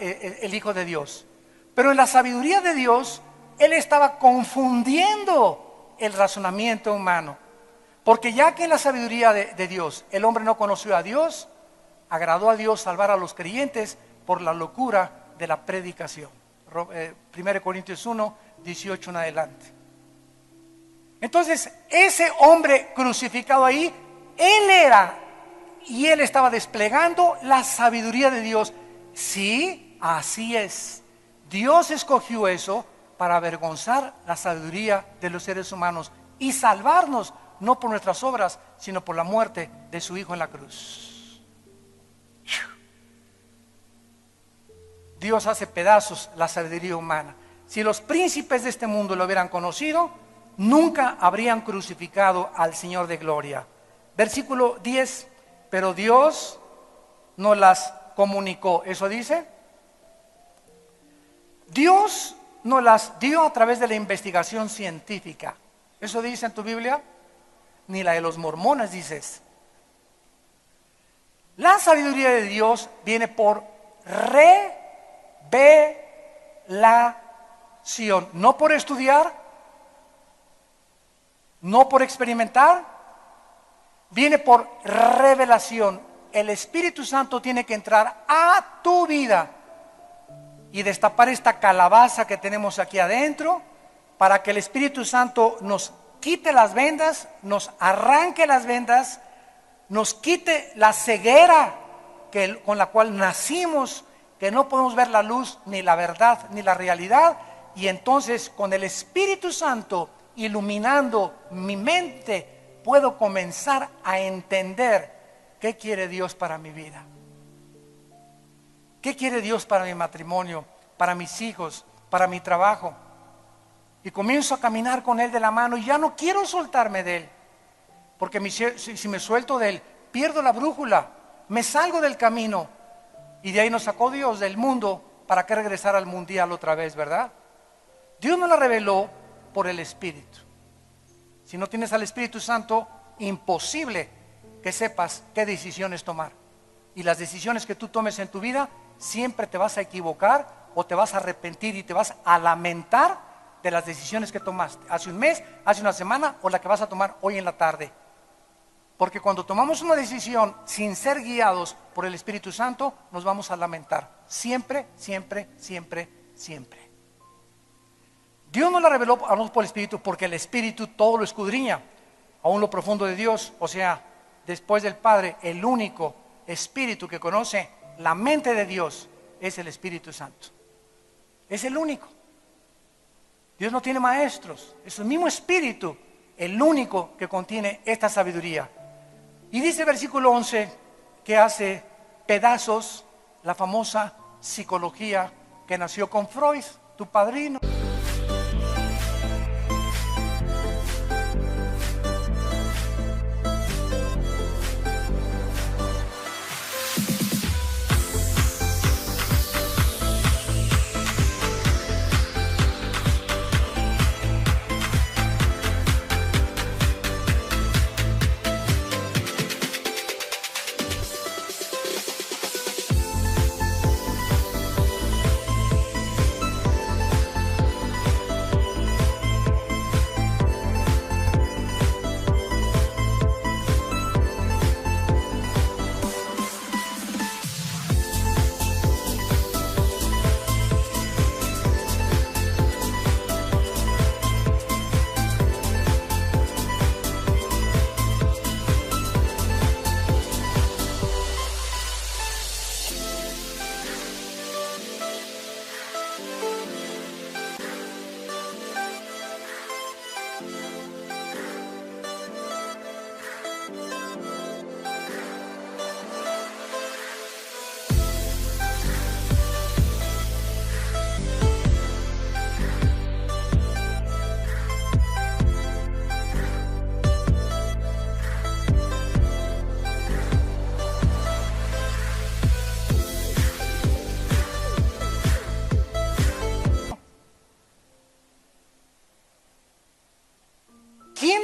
el hijo de Dios. Pero en la sabiduría de Dios, Él estaba confundiendo el razonamiento humano. Porque ya que en la sabiduría de Dios el hombre no conoció a Dios, agradó a Dios salvar a los creyentes por la locura de la predicación. 1 Corintios 1, 18 en adelante. Entonces, ese hombre crucificado ahí, él era, y él estaba desplegando la sabiduría de Dios. Sí, así es. Dios escogió eso para avergonzar la sabiduría de los seres humanos y salvarnos, no por nuestras obras, sino por la muerte de su Hijo en la cruz. Dios hace pedazos la sabiduría humana. Si los príncipes de este mundo lo hubieran conocido, nunca habrían crucificado al Señor de gloria. Versículo 10, pero Dios no las comunicó. ¿Eso dice? Dios nos las dio a través de la investigación científica. ¿Eso dice en tu Biblia? Ni la de los mormones dices. La sabiduría de Dios viene por revelación, no por estudiar, no por experimentar, viene por revelación. El Espíritu Santo tiene que entrar a tu vida y destapar esta calabaza que tenemos aquí adentro, para que el Espíritu Santo nos quite las vendas, nos arranque las vendas, nos quite la ceguera con la cual nacimos, que no podemos ver la luz, ni la verdad, ni la realidad. Y entonces con el Espíritu Santo iluminando mi mente, puedo comenzar a entender qué quiere Dios para mi vida. ¿Qué quiere Dios para mi matrimonio, para mis hijos, para mi trabajo? Y comienzo a caminar con Él de la mano y ya no quiero soltarme de Él. Porque si me suelto de Él, pierdo la brújula, me salgo del camino. Y de ahí nos sacó Dios del mundo, ¿para qué regresar al mundial otra vez, verdad? Dios nos la reveló por el Espíritu. Si no tienes al Espíritu Santo, imposible que sepas qué decisiones tomar. Y las decisiones que tú tomes en tu vida, siempre te vas a equivocar o te vas a arrepentir y te vas a lamentar de las decisiones que tomaste hace un mes, hace una semana o la que vas a tomar hoy en la tarde. Porque cuando tomamos una decisión sin ser guiados por el Espíritu Santo, nos vamos a lamentar. Siempre, siempre, siempre, siempre. Dios nos la reveló a nosotros por el Espíritu, porque el Espíritu todo lo escudriña, aún lo profundo de Dios. O sea, después del Padre, el único Espíritu que conoce la mente de Dios es el Espíritu Santo. Es el único. Dios no tiene maestros, es el mismo Espíritu, el único que contiene esta sabiduría. Y dice el versículo 11 que hace pedazos la famosa psicología que nació con Freud, tu padrino.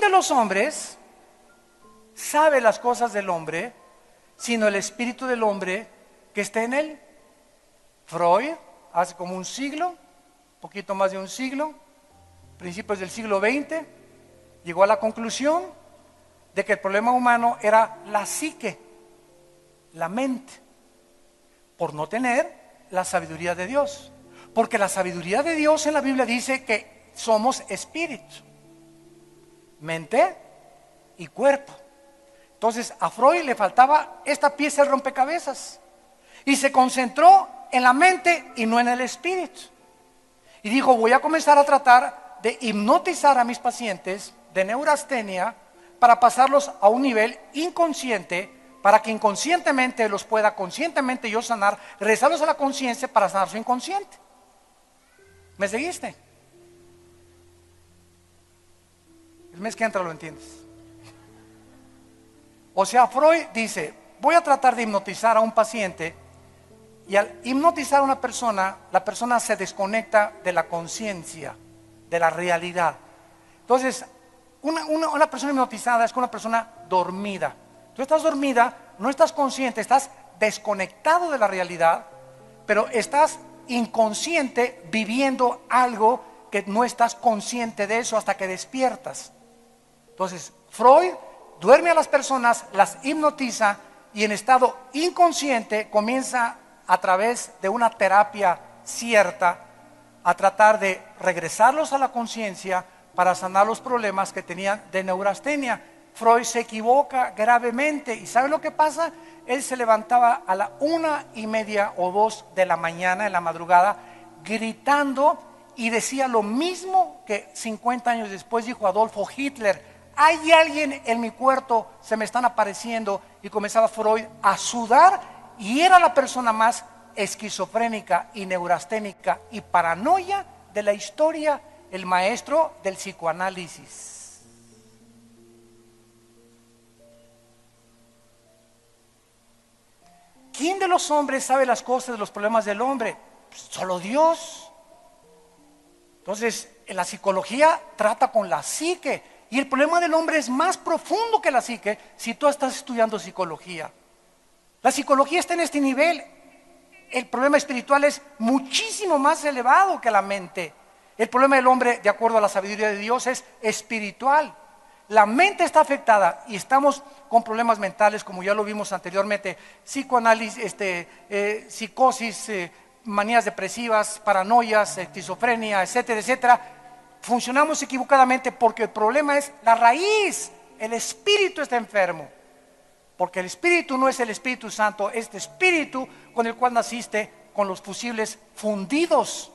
de los hombres sabe las cosas del hombre, sino el espíritu del hombre que está en él? Freud, hace como un siglo, poquito más de un siglo, principios del siglo XX, llegó a la conclusión de que el problema humano era la psique, la mente, por no tener la sabiduría de Dios. Porque la sabiduría de Dios en la Biblia dice que somos espíritu, mente y cuerpo. Entonces a Freud le faltaba esta pieza del rompecabezas y se concentró en la mente y no en el espíritu. Y dijo, voy a comenzar a tratar de hipnotizar a mis pacientes de neurastenia para pasarlos a un nivel inconsciente, para que inconscientemente los pueda conscientemente yo sanar, regresarlos a la conciencia para sanar su inconsciente. ¿Me seguiste? El mes que entra lo entiendes. O sea, Freud dice, voy a tratar de hipnotizar a un paciente, y al hipnotizar a una persona, la persona se desconecta de la conciencia, de la realidad. Entonces, una persona hipnotizada es como una persona dormida. Tú estás dormida, no estás consciente, estás desconectado de la realidad, pero estás inconsciente viviendo algo que no estás consciente de eso hasta que despiertas. Entonces, Freud duerme a las personas, las hipnotiza y en estado inconsciente comienza a través de una terapia cierta a tratar de regresarlos a la conciencia para sanar los problemas que tenían de neurastenia. Freud se equivoca gravemente y ¿sabe lo que pasa? Él se levantaba a la 1:30 o 2 de la mañana, en la madrugada, gritando y decía lo mismo que 50 años después dijo Adolfo Hitler: hay alguien en mi cuarto, se me están apareciendo. Y comenzaba Freud a sudar y era la persona más esquizofrénica y neurasténica y paranoia de la historia, el maestro del psicoanálisis. ¿Quién de los hombres sabe las cosas de los problemas del hombre? Pues solo Dios. Entonces, la psicología trata con la psique y el problema del hombre es más profundo que la psique si tú estás estudiando psicología. La psicología está en este nivel. El problema espiritual es muchísimo más elevado que la mente. El problema del hombre, de acuerdo a la sabiduría de Dios, es espiritual. La mente está afectada y estamos con problemas mentales, como ya lo vimos anteriormente, psicoanálisis, psicosis, manías depresivas, paranoias, esquizofrenia, etcétera, etcétera. Funcionamos equivocadamente porque el problema es la raíz. El espíritu está enfermo. Porque el espíritu no es el Espíritu Santo, es este espíritu con el cual naciste con los fusibles fundidos.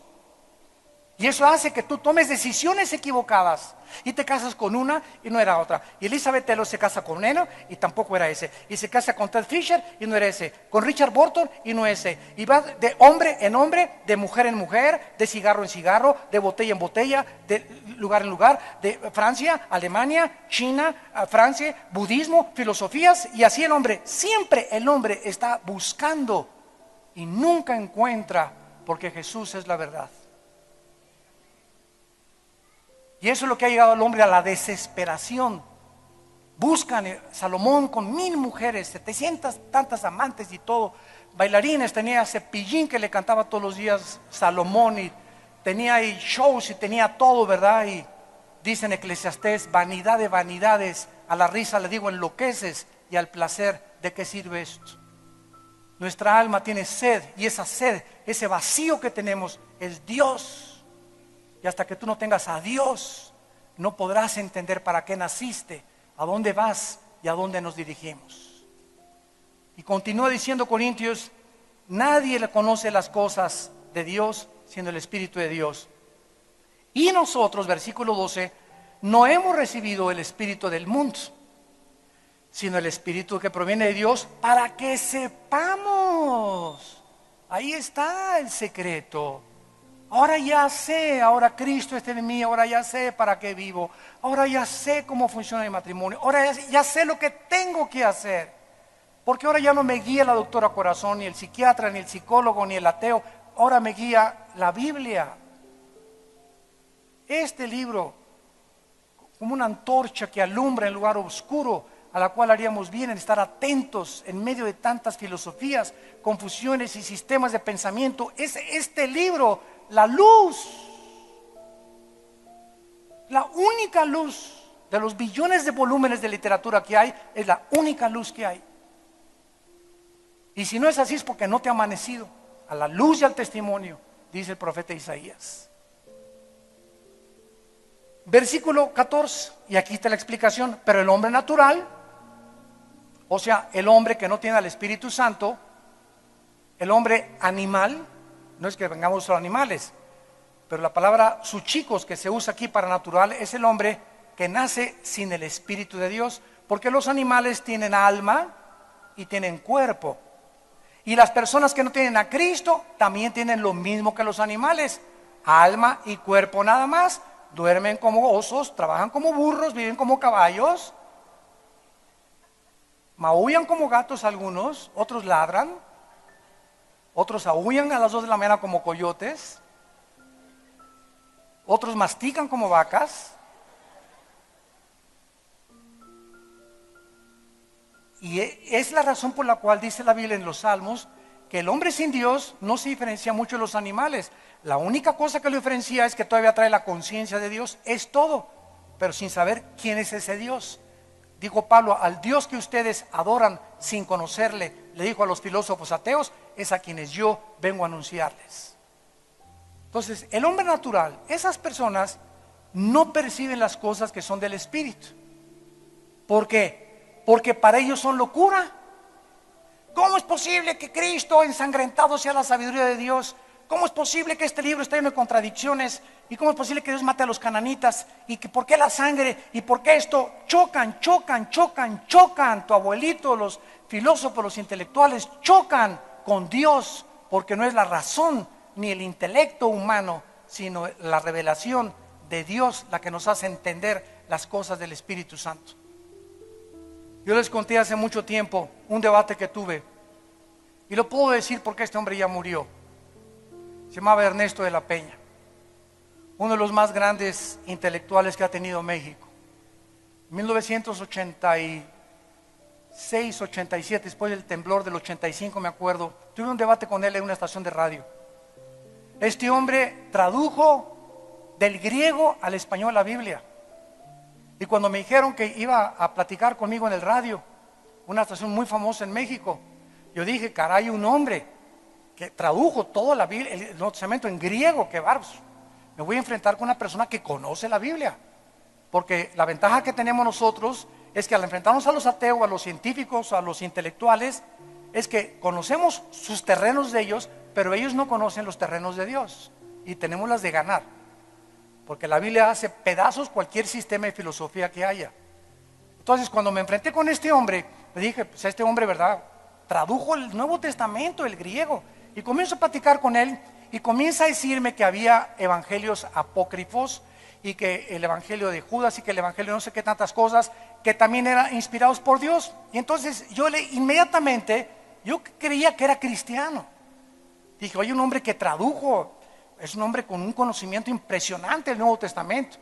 Y eso hace que tú tomes decisiones equivocadas y te casas con una y no era otra. Y Elizabeth Taylor se casa con Leno y tampoco era ese. Y se casa con Ted Fisher y no era ese. Con Richard Burton y no ese. Y va de hombre en hombre, de mujer en mujer, de cigarro en cigarro, de botella en botella, de lugar en lugar, de Francia, Alemania, China, Francia, budismo, filosofías. Y así el hombre, siempre el hombre está buscando y nunca encuentra, porque Jesús es la verdad. Y eso es lo que ha llegado al hombre a la desesperación. Buscan, Salomón con 1000 mujeres, 700 tantas amantes y todo, bailarines, tenía Cepillín que le cantaba todos los días Salomón, y tenía ahí shows y tenía todo, ¿verdad? Y dice en Eclesiastés: vanidad de vanidades, a la risa le digo enloqueces, y al placer, ¿de qué sirve esto? Nuestra alma tiene sed, y esa sed, ese vacío que tenemos es Dios. Y hasta que tú no tengas a Dios, no podrás entender para qué naciste, a dónde vas y a dónde nos dirigimos. Y continúa diciendo Corintios: nadie le conoce las cosas de Dios sino el Espíritu de Dios. Y nosotros, versículo 12, no hemos recibido el espíritu del mundo, sino el Espíritu que proviene de Dios, para que sepamos. Ahí está el secreto. Ahora ya sé, ahora Cristo está en mí, ahora ya sé para qué vivo, ahora ya sé cómo funciona el matrimonio, ahora ya sé lo que tengo que hacer. Porque ahora ya no me guía la doctora Corazón, ni el psiquiatra, ni el psicólogo, ni el ateo, ahora me guía la Biblia. Este libro, como una antorcha que alumbra el lugar oscuro, a la cual haríamos bien en estar atentos en medio de tantas filosofías, confusiones y sistemas de pensamiento. Es este libro la luz, la única luz de los billones de volúmenes de literatura que hay, es la única luz que hay. Y si no es así es porque no te ha amanecido a la luz y al testimonio, dice el profeta Isaías. Versículo 14, y aquí está la explicación. Pero el hombre natural, o sea, el hombre que no tiene al Espíritu Santo, el hombre animal, no es que vengamos a los animales, pero la palabra suchicos que se usa aquí para natural es el hombre que nace sin el Espíritu de Dios, porque los animales tienen alma y tienen cuerpo, y las personas que no tienen a Cristo también tienen lo mismo que los animales, alma y cuerpo nada más. Duermen como osos, trabajan como burros, viven como caballos, maullan como gatos algunos, otros ladran, otros aúllan a las 2 de la mañana como coyotes, otros mastican como vacas. Y es la razón por la cual dice la Biblia en los Salmos que el hombre sin Dios no se diferencia mucho de los animales. La única cosa que lo diferencia es que todavía trae la conciencia de Dios, es todo, pero sin saber quién es ese Dios. Dijo Pablo, al Dios que ustedes adoran sin conocerle, le dijo a los filósofos ateos, es a quienes yo vengo a anunciarles. Entonces, el hombre natural, esas personas no perciben las cosas que son del Espíritu. ¿Por qué? Porque para ellos son locura. ¿Cómo es posible que Cristo ensangrentado sea la sabiduría de Dios? ¿Cómo es posible que este libro esté lleno de contradicciones? ¿Y cómo es posible que Dios mate a los cananitas? ¿Y que por qué la sangre? ¿Y por qué esto? Chocan. Tu abuelito, los filósofos, los intelectuales chocan con Dios, porque no es la razón ni el intelecto humano, sino la revelación de Dios la que nos hace entender las cosas del Espíritu Santo. Yo les conté hace mucho tiempo un debate que tuve, y lo puedo decir porque este hombre ya murió. Se llamaba Ernesto de la Peña, uno de los más grandes intelectuales que ha tenido México. En 1986, 87, después del temblor del 85 me acuerdo, tuve un debate con él en una estación de radio. Este hombre tradujo del griego al español la Biblia. Y cuando me dijeron que iba a platicar conmigo en el radio, una estación muy famosa en México, yo dije, caray, un hombre que tradujo toda la Biblia, el Nuevo Testamento en griego, qué bárbaro. Me voy a enfrentar con una persona que conoce la Biblia, porque la ventaja que tenemos nosotros es que al enfrentarnos a los ateos, a los científicos, a los intelectuales, es que conocemos sus terrenos de ellos, pero ellos no conocen los terrenos de Dios, y tenemos las de ganar, porque la Biblia hace pedazos cualquier sistema de filosofía que haya. Entonces, cuando me enfrenté con este hombre, le dije, pues este hombre, ¿verdad?, tradujo el Nuevo Testamento, el griego. Y comienzo a platicar con él y comienza a decirme que había evangelios apócrifos y que el evangelio de Judas y que el evangelio no sé qué tantas cosas que también eran inspirados por Dios. Y entonces inmediatamente yo creía que era cristiano. Dije, oye, un hombre que tradujo, es un hombre con un conocimiento impresionante del Nuevo Testamento.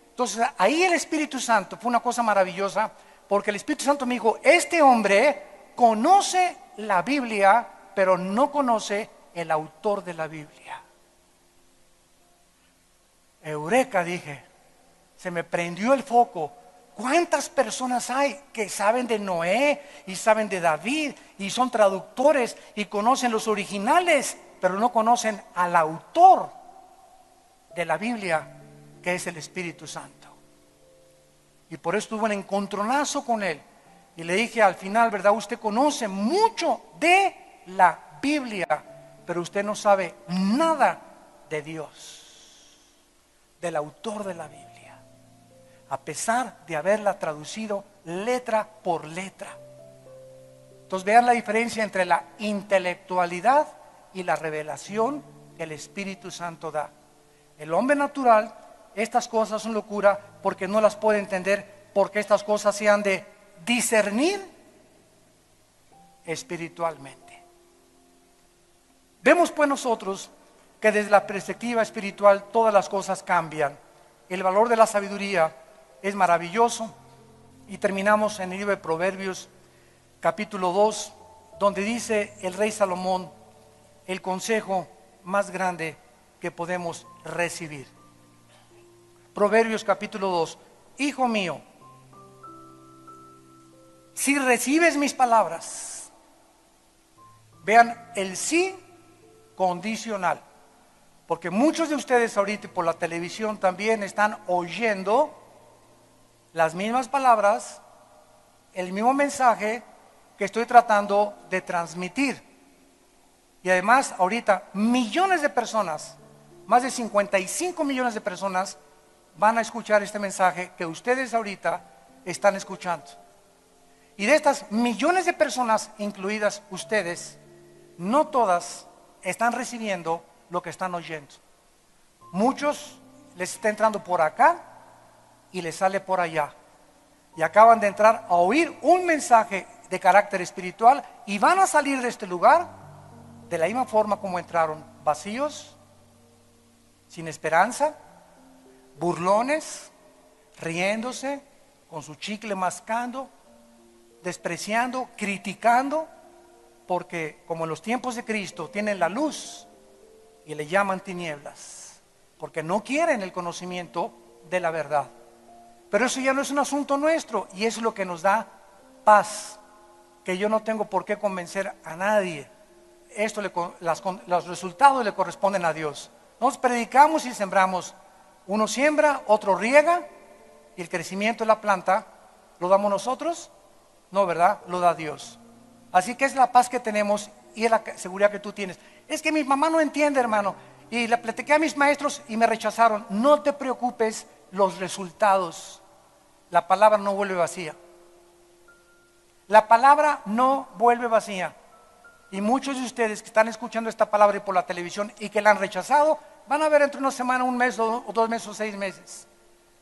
Entonces ahí el Espíritu Santo fue una cosa maravillosa, porque el Espíritu Santo me dijo, este hombre conoce la Biblia, pero no conoce el autor de la Biblia. Eureka, dije, se me prendió el foco. ¿Cuántas personas hay que saben de Noé y saben de David y son traductores y conocen los originales, pero no conocen al autor de la Biblia, que es el Espíritu Santo? Y por eso tuve un encontronazo con él. Y le dije al final, ¿verdad? Usted conoce mucho de la Biblia, pero usted no sabe nada de Dios, del autor de la Biblia, a pesar de haberla traducido letra por letra. Entonces vean la diferencia entre la intelectualidad y la revelación que el Espíritu Santo da. El hombre natural, estas cosas son locura porque no las puede entender, porque estas cosas se han de discernir espiritualmente. Vemos pues nosotros que desde la perspectiva espiritual todas las cosas cambian. El valor de la sabiduría es maravilloso. Y terminamos en el libro de Proverbios, capítulo 2, donde dice el rey Salomón el consejo más grande que podemos recibir. Proverbios capítulo 2. Hijo mío, si recibes mis palabras, vean el sí condicional, porque muchos de ustedes ahorita por la televisión también están oyendo las mismas palabras, el mismo mensaje que estoy tratando de transmitir. Y además ahorita millones de personas, más de 55 millones de personas van a escuchar este mensaje que ustedes ahorita están escuchando. Y de estas millones de personas, incluidas ustedes, no todas están recibiendo lo que están oyendo. Muchos les está entrando por acá y les sale por allá. Y acaban de entrar a oír un mensaje de carácter espiritual y van a salir de este lugar de la misma forma como entraron, vacíos, sin esperanza, burlones, riéndose, con su chicle mascando, despreciando, criticando, porque como en los tiempos de Cristo tienen la luz y le llaman tinieblas, porque no quieren el conocimiento de la verdad. Pero eso ya no es un asunto nuestro y es lo que nos da paz, que yo no tengo por qué convencer a nadie. Los resultados le corresponden a Dios. Nos predicamos y sembramos. Uno siembra, otro riega, y el crecimiento de la planta, ¿lo damos nosotros? No, ¿verdad? Lo da Dios. Así que es la paz que tenemos y es la seguridad que tú tienes. Es que mi mamá no entiende, hermano, y le platiqué a mis maestros y me rechazaron. No te preocupes, los resultados. La palabra no vuelve vacía. La palabra no vuelve vacía. Y muchos de ustedes que están escuchando esta palabra por la televisión y que la han rechazado, van a ver entre una semana, un mes o 2 meses o 6 meses.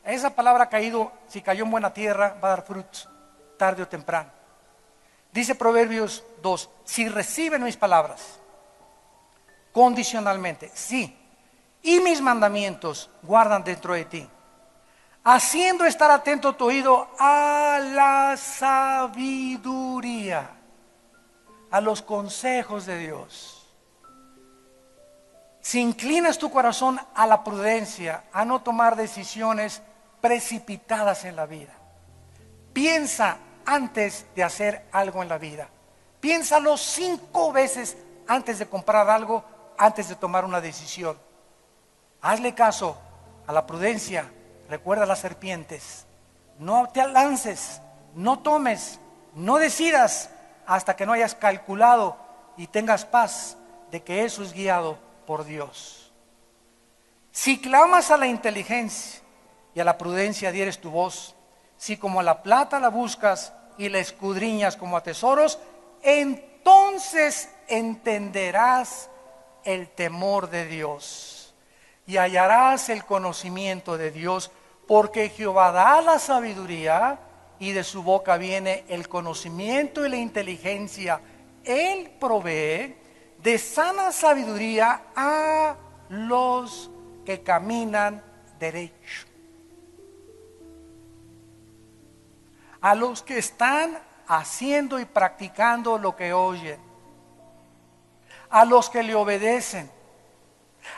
Esa palabra ha caído, si cayó en buena tierra, va a dar frutos, tarde o temprano. Dice Proverbios 2, si reciben mis palabras, condicionalmente, sí, y mis mandamientos guardan dentro de ti, haciendo estar atento tu oído a la sabiduría, a los consejos de Dios. Si inclinas tu corazón a la prudencia, a no tomar decisiones precipitadas en la vida, piensa antes de hacer algo en la vida. Piénsalo 5 veces antes de comprar algo, antes de tomar una decisión. Hazle caso a la prudencia. Recuerda las serpientes. No te lances, no tomes, no decidas hasta que no hayas calculado y tengas paz de que eso es guiado por Dios. Si clamas a la inteligencia y a la prudencia dieres tu voz, si como a la plata la buscas y la escudriñas como a tesoros, entonces entenderás el temor de Dios y hallarás el conocimiento de Dios, porque Jehová da la sabiduría y de su boca viene el conocimiento y la inteligencia. Él provee de sana sabiduría a los que caminan derecho, a los que están haciendo y practicando lo que oyen, a los que le obedecen,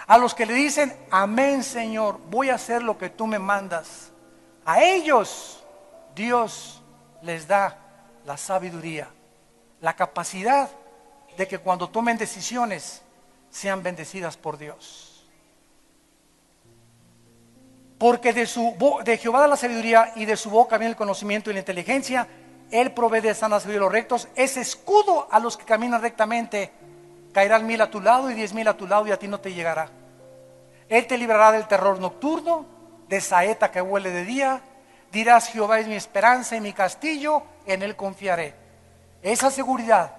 a los que le dicen, amén Señor, voy a hacer lo que tú me mandas. A ellos Dios les da la sabiduría, la capacidad de que cuando tomen decisiones sean bendecidas por Dios. Porque de Jehová da la sabiduría y de su boca viene el conocimiento y la inteligencia. Él provee de sana sabiduría a los rectos, es escudo a los que caminan rectamente. Caerán 1000 a tu lado y 10,000 a tu lado y a ti no te llegará. Él te librará del terror nocturno, de saeta que huele de día. Dirás, Jehová es mi esperanza y mi castillo, en él confiaré. Esa seguridad,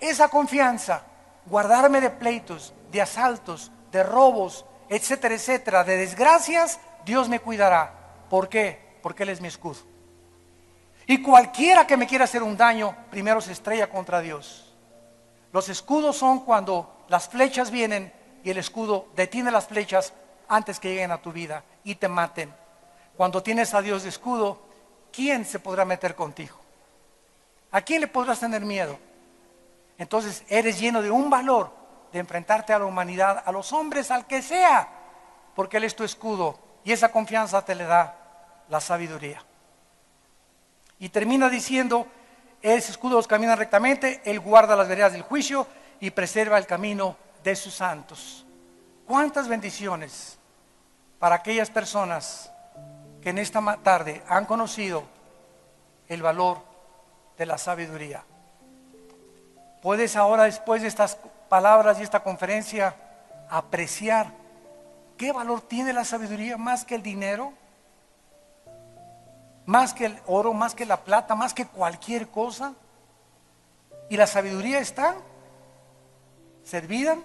esa confianza, guardarme de pleitos, de asaltos, de robos, etcétera, etcétera, de desgracias, Dios me cuidará. ¿Por qué? Porque Él es mi escudo. Y cualquiera que me quiera hacer un daño, primero se estrella contra Dios. Los escudos son cuando las flechas vienen y el escudo detiene las flechas antes que lleguen a tu vida y te maten. cuando tienes a Dios de escudo, ¿quién se podrá meter contigo? ¿A quién le podrás tener miedo? Entonces eres lleno de un valor de enfrentarte a la humanidad, a los hombres, al que sea, porque Él es tu escudo y esa confianza te le da la sabiduría. Y termina diciendo, ese escudo los camina rectamente, Él guarda las veredas del juicio y preserva el camino de sus santos. ¿Cuántas bendiciones para aquellas personas que en esta tarde han conocido el valor de la sabiduría? Puedes ahora, después de estas palabras y esta conferencia, apreciar qué valor tiene la sabiduría más que el dinero, más que el oro, más que la plata, más que cualquier cosa. Y la sabiduría está servida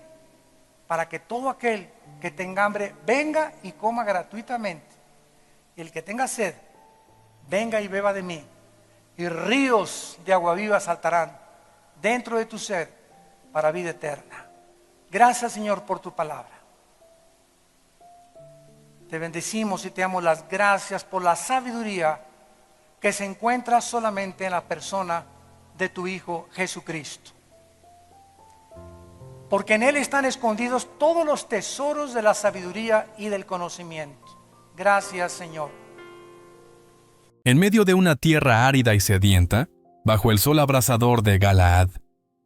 para que todo aquel que tenga hambre venga y coma gratuitamente. Y el que tenga sed, venga y beba de mí. Y ríos de agua viva saltarán dentro de tu ser para vida eterna. Gracias, Señor, por tu palabra. Te bendecimos y te damos las gracias por la sabiduría que se encuentra solamente en la persona de tu Hijo Jesucristo. Porque en Él están escondidos todos los tesoros de la sabiduría y del conocimiento. Gracias, Señor. En medio de una tierra árida y sedienta, bajo el sol abrasador de Galaad,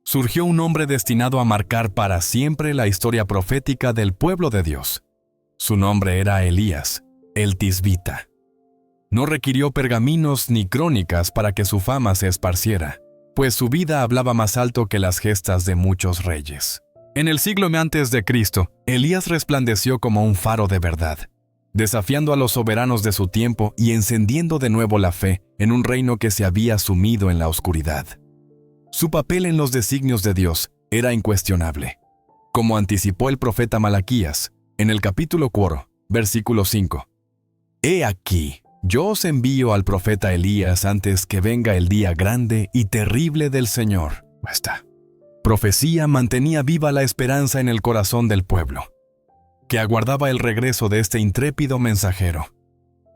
surgió un hombre destinado a marcar para siempre la historia profética del pueblo de Dios. Su nombre era Elías, el Tisbita. No requirió pergaminos ni crónicas para que su fama se esparciera, pues su vida hablaba más alto que las gestas de muchos reyes. En el siglo antes de Cristo, Elías resplandeció como un faro de verdad, desafiando a los soberanos de su tiempo y encendiendo de nuevo la fe en un reino que se había sumido en la oscuridad. Su papel en los designios de Dios era incuestionable. Como anticipó el profeta Malaquías, en el capítulo 4, versículo 5. He aquí, yo os envío al profeta Elías antes que venga el día grande y terrible del Señor. Esta profecía mantenía viva la esperanza en el corazón del pueblo, que aguardaba el regreso de este intrépido mensajero.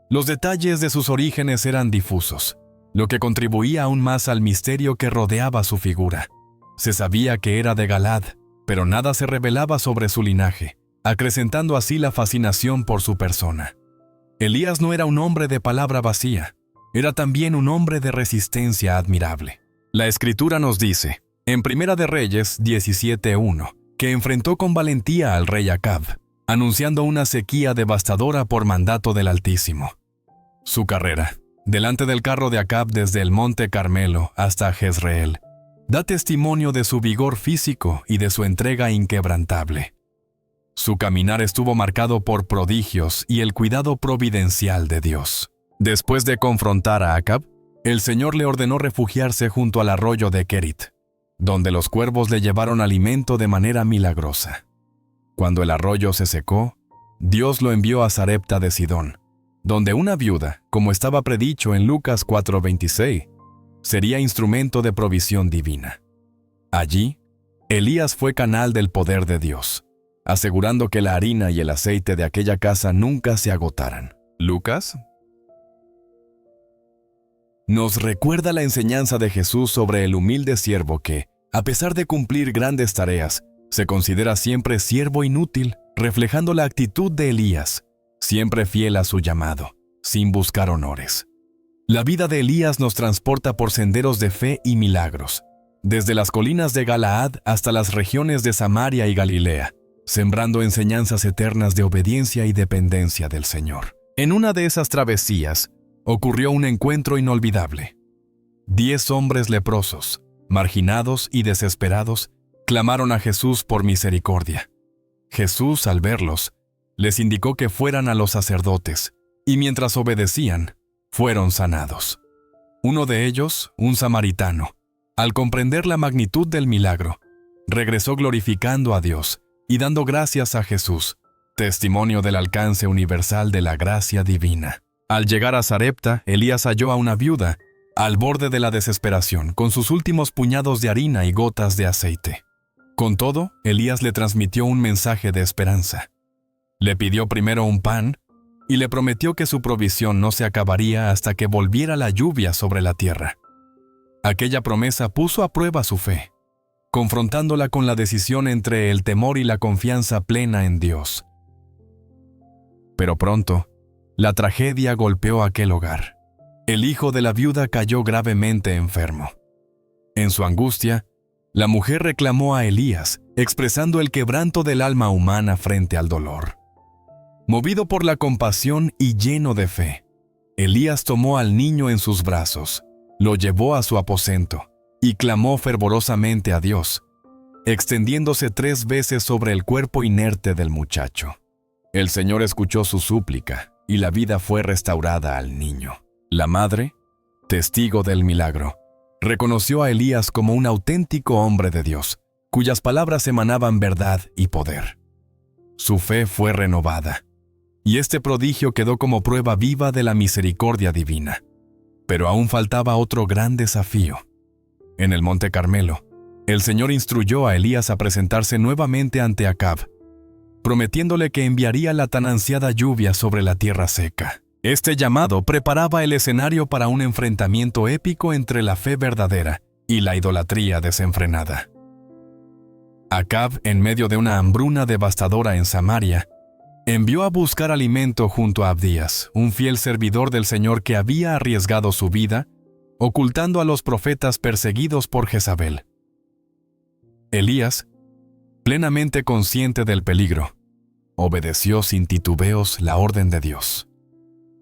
Los detalles de sus orígenes eran difusos, lo que contribuía aún más al misterio que rodeaba su figura. Se sabía que era de Galaad, pero nada se revelaba sobre su linaje, acrecentando así la fascinación por su persona. Elías no era un hombre de palabra vacía, era también un hombre de resistencia admirable. La Escritura nos dice, en Primera de Reyes 17:1, que enfrentó con valentía al rey Acab, anunciando una sequía devastadora por mandato del Altísimo. Su carrera, delante del carro de Acab desde el monte Carmelo hasta Jezreel, da testimonio de su vigor físico y de su entrega inquebrantable. Su caminar estuvo marcado por prodigios y el cuidado providencial de Dios. Después de confrontar a Acab, el Señor le ordenó refugiarse junto al arroyo de Kerit, donde los cuervos le llevaron alimento de manera milagrosa. Cuando el arroyo se secó, Dios lo envió a Sarepta de Sidón, donde una viuda, como estaba predicho en Lucas 4:26, sería instrumento de provisión divina. Allí, Elías fue canal del poder de Dios, asegurando que la harina y el aceite de aquella casa nunca se agotaran. Lucas nos recuerda la enseñanza de Jesús sobre el humilde siervo que, a pesar de cumplir grandes tareas, se considera siempre siervo inútil, reflejando la actitud de Elías, siempre fiel a su llamado, sin buscar honores. La vida de Elías nos transporta por senderos de fe y milagros, desde las colinas de Galaad hasta las regiones de Samaria y Galilea, sembrando enseñanzas eternas de obediencia y dependencia del Señor. En una de esas travesías, ocurrió un encuentro inolvidable. 10 hombres leprosos, marginados y desesperados, clamaron a Jesús por misericordia. Jesús, al verlos, les indicó que fueran a los sacerdotes, y mientras obedecían, fueron sanados. Uno de ellos, un samaritano, al comprender la magnitud del milagro, regresó glorificando a Dios y dando gracias a Jesús, testimonio del alcance universal de la gracia divina. Al llegar a Sarepta, Elías halló a una viuda, al borde de la desesperación, con sus últimos puñados de harina y gotas de aceite. Con todo, Elías le transmitió un mensaje de esperanza. Le pidió primero un pan, y le prometió que su provisión no se acabaría hasta que volviera la lluvia sobre la tierra. Aquella promesa puso a prueba su fe, confrontándola con la decisión entre el temor y la confianza plena en Dios. Pero pronto, la tragedia golpeó aquel hogar. El hijo de la viuda cayó gravemente enfermo. En su angustia, la mujer reclamó a Elías, expresando el quebranto del alma humana frente al dolor. Movido por la compasión y lleno de fe, Elías tomó al niño en sus brazos, lo llevó a su aposento y clamó fervorosamente a Dios, extendiéndose 3 veces sobre el cuerpo inerte del muchacho. El Señor escuchó su súplica y la vida fue restaurada al niño. La madre, testigo del milagro, reconoció a Elías como un auténtico hombre de Dios, cuyas palabras emanaban verdad y poder. Su fe fue renovada, y este prodigio quedó como prueba viva de la misericordia divina. Pero aún faltaba otro gran desafío. En el Monte Carmelo, el Señor instruyó a Elías a presentarse nuevamente ante Acab, prometiéndole que enviaría la tan ansiada lluvia sobre la tierra seca. Este llamado preparaba el escenario para un enfrentamiento épico entre la fe verdadera y la idolatría desenfrenada. Acab, en medio de una hambruna devastadora en Samaria, envió a buscar alimento junto a Abdías, un fiel servidor del Señor que había arriesgado su vida, ocultando a los profetas perseguidos por Jezabel. Elías, plenamente consciente del peligro, obedeció sin titubeos la orden de Dios.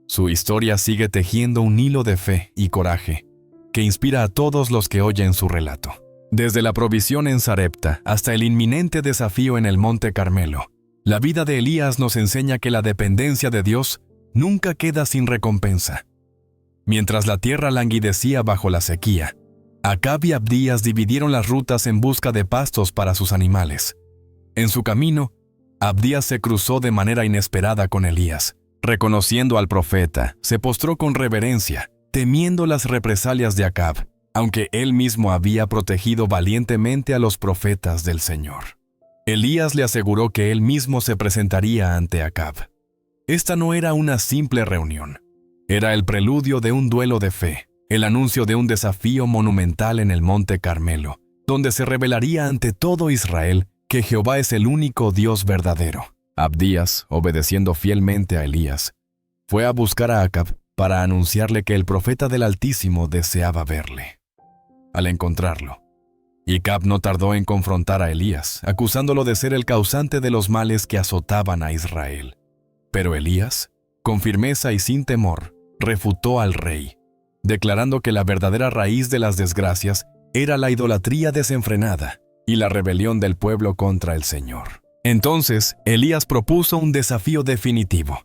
Su historia sigue tejiendo un hilo de fe y coraje que inspira a todos los que oyen su relato. Desde la provisión en Sarepta hasta el inminente desafío en el Monte Carmelo, la vida de Elías nos enseña que la dependencia de Dios nunca queda sin recompensa. Mientras la tierra languidecía bajo la sequía, Acab y Abdías dividieron las rutas en busca de pastos para sus animales. En su camino, Abdías se cruzó de manera inesperada con Elías. Reconociendo al profeta, se postró con reverencia, temiendo las represalias de Acab, aunque él mismo había protegido valientemente a los profetas del Señor. Elías le aseguró que él mismo se presentaría ante Acab. Esta no era una simple reunión. Era el preludio de un duelo de fe, el anuncio de un desafío monumental en el Monte Carmelo, donde se revelaría ante todo Israel que Jehová es el único Dios verdadero. Abdías, obedeciendo fielmente a Elías, fue a buscar a Acab para anunciarle que el profeta del Altísimo deseaba verle. Al encontrarlo, Acab no tardó en confrontar a Elías, acusándolo de ser el causante de los males que azotaban a Israel. Pero Elías, con firmeza y sin temor, refutó al rey, declarando que la verdadera raíz de las desgracias era la idolatría desenfrenada y la rebelión del pueblo contra el Señor. Entonces, Elías propuso un desafío definitivo: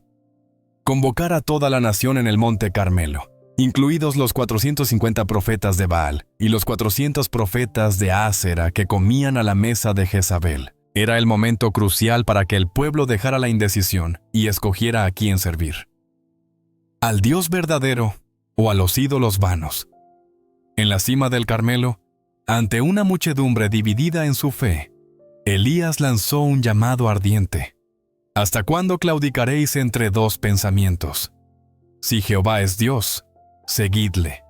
convocar a toda la nación en el Monte Carmelo, incluidos los 450 profetas de Baal y los 400 profetas de Ásera que comían a la mesa de Jezabel. Era el momento crucial para que el pueblo dejara la indecisión y escogiera a quién servir: al Dios verdadero o a los ídolos vanos. En la cima del Carmelo, ante una muchedumbre dividida en su fe, Elías lanzó un llamado ardiente: ¿hasta cuándo claudicaréis entre dos pensamientos? Si Jehová es Dios, seguidle,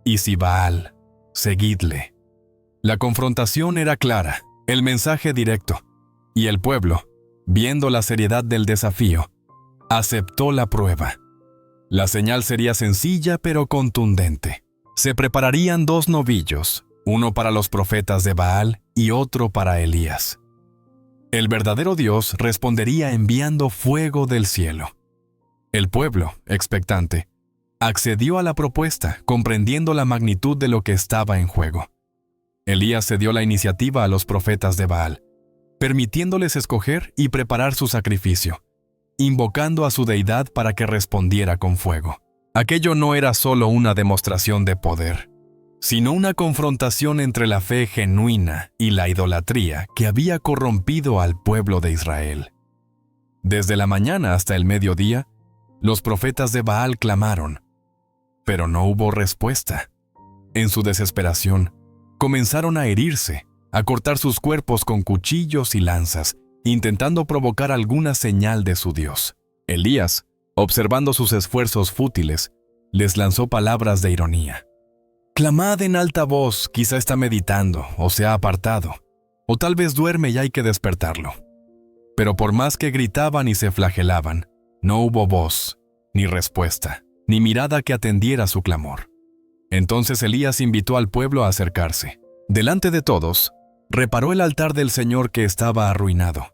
y si Baal, seguidle. La confrontación era clara, el mensaje directo, y el pueblo, viendo la seriedad del desafío, aceptó la prueba. La señal sería sencilla pero contundente. Se prepararían 2 novillos, uno para los profetas de Baal y otro para Elías. El verdadero Dios respondería enviando fuego del cielo. El pueblo, expectante, accedió a la propuesta, comprendiendo la magnitud de lo que estaba en juego. Elías cedió la iniciativa a los profetas de Baal, permitiéndoles escoger y preparar su sacrificio, invocando a su deidad para que respondiera con fuego. Aquello no era solo una demostración de poder, sino una confrontación entre la fe genuina y la idolatría que había corrompido al pueblo de Israel. Desde la mañana hasta el mediodía, los profetas de Baal clamaron, pero no hubo respuesta. En su desesperación, comenzaron a herirse, a cortar sus cuerpos con cuchillos y lanzas, intentando provocar alguna señal de su Dios. Elías, Observando sus esfuerzos fútiles, les lanzó palabras de ironía. «Clamad en alta voz, quizá está meditando, o se ha apartado, o tal vez duerme y hay que despertarlo». Pero por más que gritaban y se flagelaban, no hubo voz, ni respuesta, ni mirada que atendiera su clamor. Entonces Elías invitó al pueblo a acercarse. Delante de todos, reparó el altar del Señor que estaba arruinado,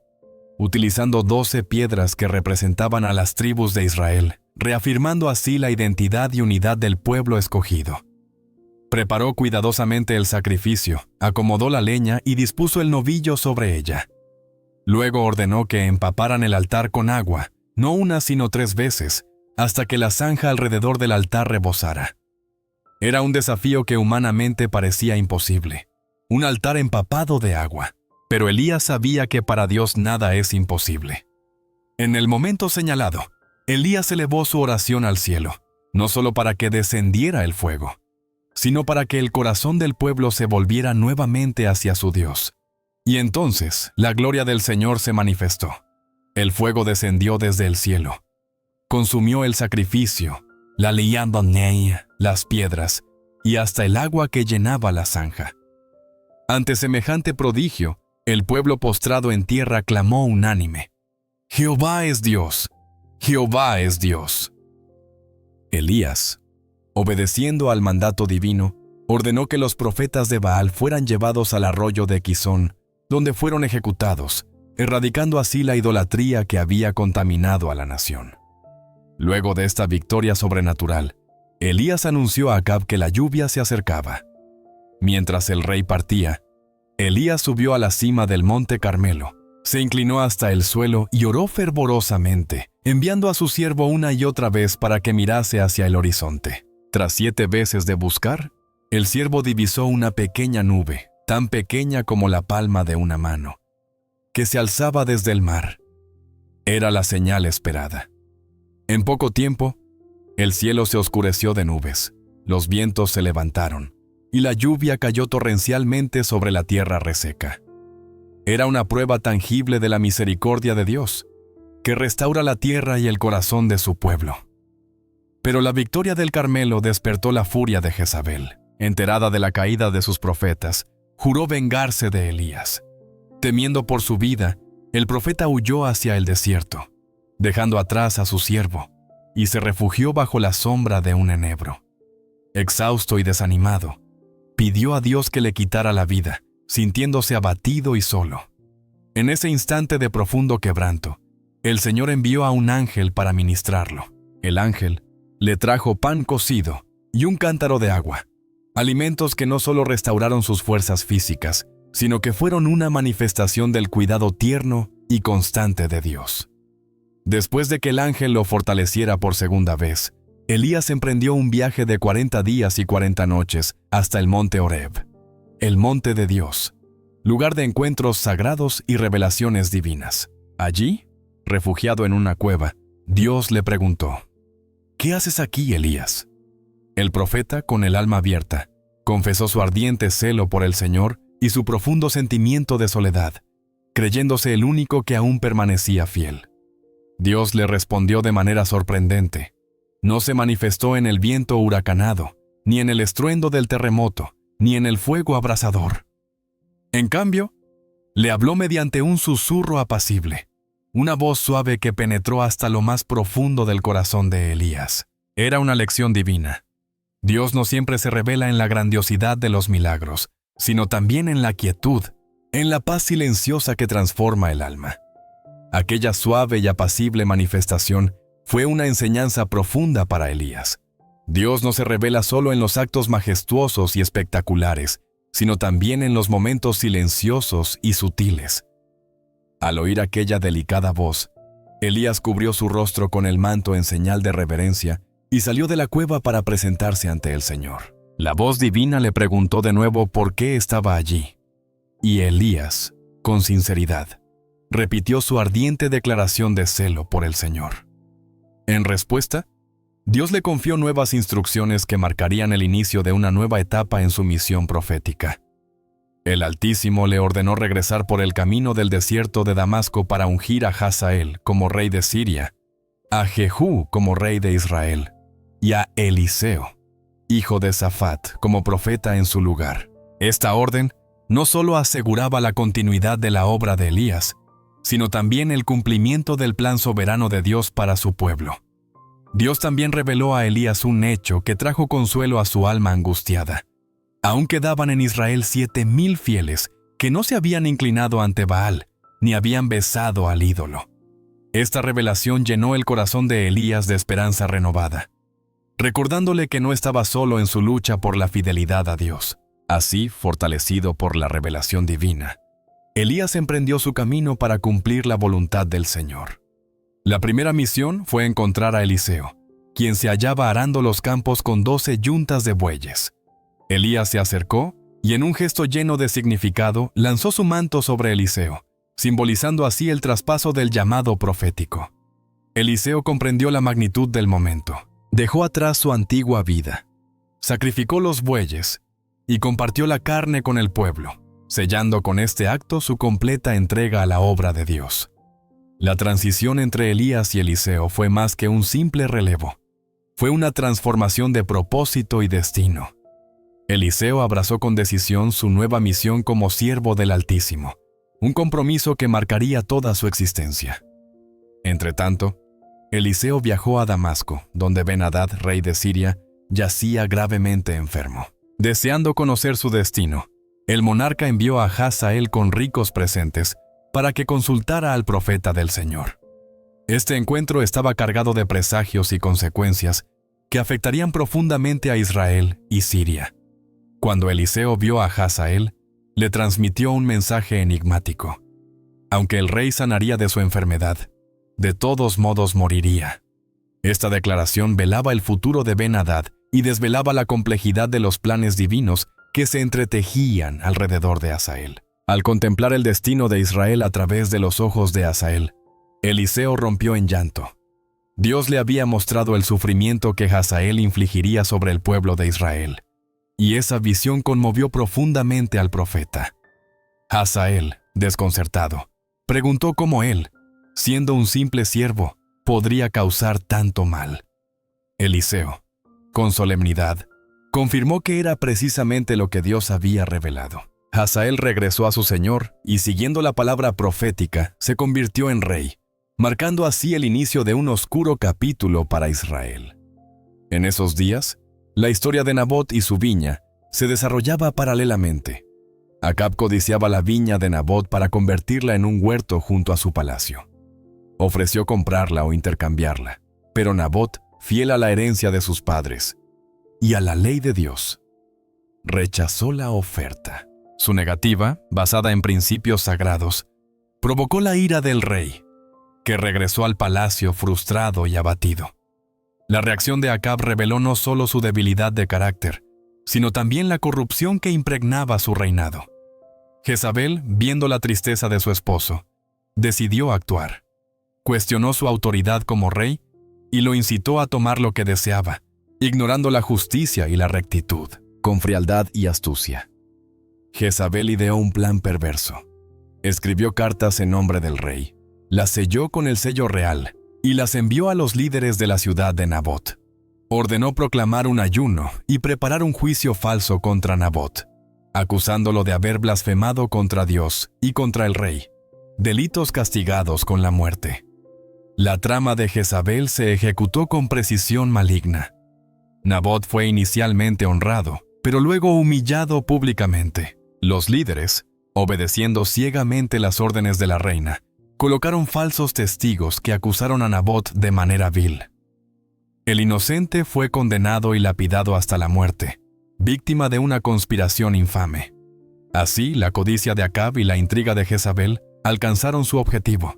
utilizando 12 piedras que representaban a las tribus de Israel, reafirmando así la identidad y unidad del pueblo escogido. Preparó cuidadosamente el sacrificio, acomodó la leña y dispuso el novillo sobre ella. Luego ordenó que empaparan el altar con agua, no una sino 3 veces, hasta que la zanja alrededor del altar rebosara. Era un desafío que humanamente parecía imposible, un altar empapado de agua, pero Elías sabía que para Dios nada es imposible. En el momento señalado, Elías elevó su oración al cielo, no solo para que descendiera el fuego, sino para que el corazón del pueblo se volviera nuevamente hacia su Dios. Y entonces la gloria del Señor se manifestó. El fuego descendió desde el cielo. Consumió el sacrificio, la leña, las piedras y hasta el agua que llenaba la zanja. Ante semejante prodigio, el pueblo postrado en tierra clamó unánime: «Jehová es Dios, Jehová es Dios». Elías, obedeciendo al mandato divino, ordenó que los profetas de Baal fueran llevados al arroyo de Quizón, donde fueron ejecutados, erradicando así la idolatría que había contaminado a la nación. Luego de esta victoria sobrenatural, Elías anunció a Acab que la lluvia se acercaba. Mientras el rey partía, Elías subió a la cima del monte Carmelo, se inclinó hasta el suelo y oró fervorosamente, enviando a su siervo una y otra vez para que mirase hacia el horizonte. Tras 7 veces de buscar, el siervo divisó una pequeña nube, tan pequeña como la palma de una mano, que se alzaba desde el mar. Era la señal esperada. En poco tiempo, el cielo se oscureció de nubes, los vientos se levantaron, y la lluvia cayó torrencialmente sobre la tierra reseca. Era una prueba tangible de la misericordia de Dios, que restaura la tierra y el corazón de su pueblo. Pero la victoria del Carmelo despertó la furia de Jezabel. Enterada de la caída de sus profetas, juró vengarse de Elías. Temiendo por su vida, el profeta huyó hacia el desierto, dejando atrás a su siervo, y se refugió bajo la sombra de un enebro. Exhausto y desanimado, pidió a Dios que le quitara la vida, sintiéndose abatido y solo. En ese instante de profundo quebranto, el Señor envió a un ángel para ministrarlo. El ángel le trajo pan cocido y un cántaro de agua, alimentos que no solo restauraron sus fuerzas físicas, sino que fueron una manifestación del cuidado tierno y constante de Dios. Después de que el ángel lo fortaleciera por segunda vez, Elías emprendió un viaje de 40 días y 40 noches hasta el monte Horeb, el monte de Dios, lugar de encuentros sagrados y revelaciones divinas. Allí, refugiado en una cueva, Dios le preguntó: «¿Qué haces aquí, Elías?». El profeta, con el alma abierta, confesó su ardiente celo por el Señor y su profundo sentimiento de soledad, creyéndose el único que aún permanecía fiel. Dios le respondió de manera sorprendente. No se manifestó en el viento huracanado, ni en el estruendo del terremoto, ni en el fuego abrasador. En cambio, le habló mediante un susurro apacible, una voz suave que penetró hasta lo más profundo del corazón de Elías. Era una lección divina. Dios no siempre se revela en la grandiosidad de los milagros, sino también en la quietud, en la paz silenciosa que transforma el alma. Aquella suave y apacible manifestación fue una enseñanza profunda para Elías. Dios no se revela solo en los actos majestuosos y espectaculares, sino también en los momentos silenciosos y sutiles. Al oír aquella delicada voz, Elías cubrió su rostro con el manto en señal de reverencia y salió de la cueva para presentarse ante el Señor. La voz divina le preguntó de nuevo por qué estaba allí. Y Elías, con sinceridad, repitió su ardiente declaración de celo por el Señor. En respuesta, Dios le confió nuevas instrucciones que marcarían el inicio de una nueva etapa en su misión profética. El Altísimo le ordenó regresar por el camino del desierto de Damasco para ungir a Hazael como rey de Siria, a Jehú como rey de Israel y a Eliseo, hijo de Safat, como profeta en su lugar. Esta orden no solo aseguraba la continuidad de la obra de Elías, sino también el cumplimiento del plan soberano de Dios para su pueblo. Dios también reveló a Elías un hecho que trajo consuelo a su alma angustiada. Aún quedaban en Israel 7,000 fieles que no se habían inclinado ante Baal, ni habían besado al ídolo. Esta revelación llenó el corazón de Elías de esperanza renovada, recordándole que no estaba solo en su lucha por la fidelidad a Dios. Así, fortalecido por la revelación divina, Elías emprendió su camino para cumplir la voluntad del Señor. La primera misión fue encontrar a Eliseo, quien se hallaba arando los campos con 12 yuntas de bueyes. Elías se acercó y en un gesto lleno de significado lanzó su manto sobre Eliseo, simbolizando así el traspaso del llamado profético. Eliseo comprendió la magnitud del momento, dejó atrás su antigua vida, sacrificó los bueyes y compartió la carne con el pueblo, sellando con este acto su completa entrega a la obra de Dios. La transición entre Elías y Eliseo fue más que un simple relevo. Fue una transformación de propósito y destino. Eliseo abrazó con decisión su nueva misión como siervo del Altísimo, un compromiso que marcaría toda su existencia. Entretanto, Eliseo viajó a Damasco, donde Ben-Hadad, rey de Siria, yacía gravemente enfermo. Deseando conocer su destino, el monarca envió a Hazael con ricos presentes para que consultara al profeta del Señor. Este encuentro estaba cargado de presagios y consecuencias que afectarían profundamente a Israel y Siria. Cuando Eliseo vio a Hazael, le transmitió un mensaje enigmático. Aunque el rey sanaría de su enfermedad, de todos modos moriría. Esta declaración velaba el futuro de Ben-Hadad y desvelaba la complejidad de los planes divinos que se entretejían alrededor de Hazael. Al contemplar el destino de Israel a través de los ojos de Hazael, Eliseo rompió en llanto. Dios le había mostrado el sufrimiento que Hazael infligiría sobre el pueblo de Israel, y esa visión conmovió profundamente al profeta. Hazael, desconcertado, preguntó cómo él, siendo un simple siervo, podría causar tanto mal. Eliseo, con solemnidad, confirmó que era precisamente lo que Dios había revelado. Hazael regresó a su señor y, siguiendo la palabra profética, se convirtió en rey, marcando así el inicio de un oscuro capítulo para Israel. En esos días, la historia de Nabot y su viña se desarrollaba paralelamente. Acab codiciaba la viña de Nabot para convertirla en un huerto junto a su palacio. Ofreció comprarla o intercambiarla, pero Nabot, fiel a la herencia de sus padres y a la ley de Dios, rechazó la oferta. Su negativa, basada en principios sagrados, provocó la ira del rey, que regresó al palacio frustrado y abatido. La reacción de Acab reveló no solo su debilidad de carácter, sino también la corrupción que impregnaba su reinado. Jezabel, viendo la tristeza de su esposo, decidió actuar. Cuestionó su autoridad como rey y lo incitó a tomar lo que deseaba, ignorando la justicia y la rectitud, con frialdad y astucia. Jezabel ideó un plan perverso. Escribió cartas en nombre del rey, las selló con el sello real y las envió a los líderes de la ciudad de Nabot. Ordenó proclamar un ayuno y preparar un juicio falso contra Nabot, acusándolo de haber blasfemado contra Dios y contra el rey, delitos castigados con la muerte. La trama de Jezabel se ejecutó con precisión maligna. Nabot fue inicialmente honrado, pero luego humillado públicamente. Los líderes, obedeciendo ciegamente las órdenes de la reina, colocaron falsos testigos que acusaron a Nabot de manera vil. El inocente fue condenado y lapidado hasta la muerte, víctima de una conspiración infame. Así, la codicia de Acab y la intriga de Jezabel alcanzaron su objetivo.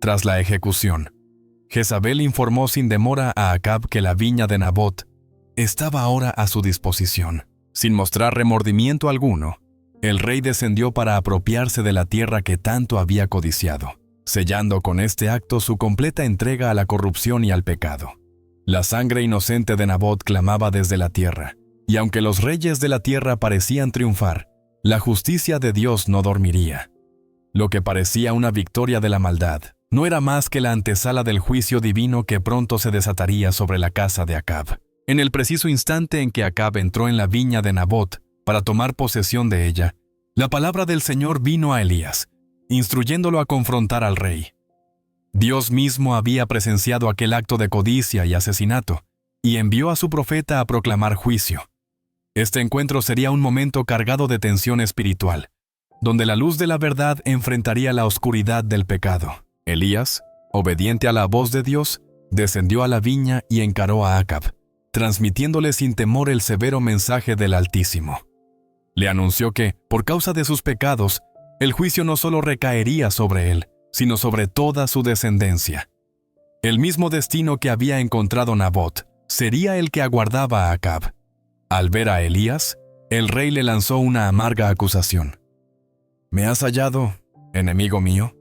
Tras la ejecución, Jezabel informó sin demora a Acab que la viña de Nabot estaba ahora a su disposición. Sin mostrar remordimiento alguno, el rey descendió para apropiarse de la tierra que tanto había codiciado, sellando con este acto su completa entrega a la corrupción y al pecado. La sangre inocente de Nabot clamaba desde la tierra, y aunque los reyes de la tierra parecían triunfar, la justicia de Dios no dormiría. Lo que parecía una victoria de la maldad no era más que la antesala del juicio divino que pronto se desataría sobre la casa de Acab. En el preciso instante en que Acab entró en la viña de Nabot para tomar posesión de ella, la palabra del Señor vino a Elías, instruyéndolo a confrontar al rey. Dios mismo había presenciado aquel acto de codicia y asesinato, y envió a su profeta a proclamar juicio. Este encuentro sería un momento cargado de tensión espiritual, donde la luz de la verdad enfrentaría la oscuridad del pecado. Elías, obediente a la voz de Dios, descendió a la viña y encaró a Acab, transmitiéndole sin temor el severo mensaje del Altísimo. Le anunció que, por causa de sus pecados, el juicio no solo recaería sobre él, sino sobre toda su descendencia. El mismo destino que había encontrado Nabot sería el que aguardaba a Acab. Al ver a Elías, el rey le lanzó una amarga acusación. «¿Me has hallado, enemigo mío?»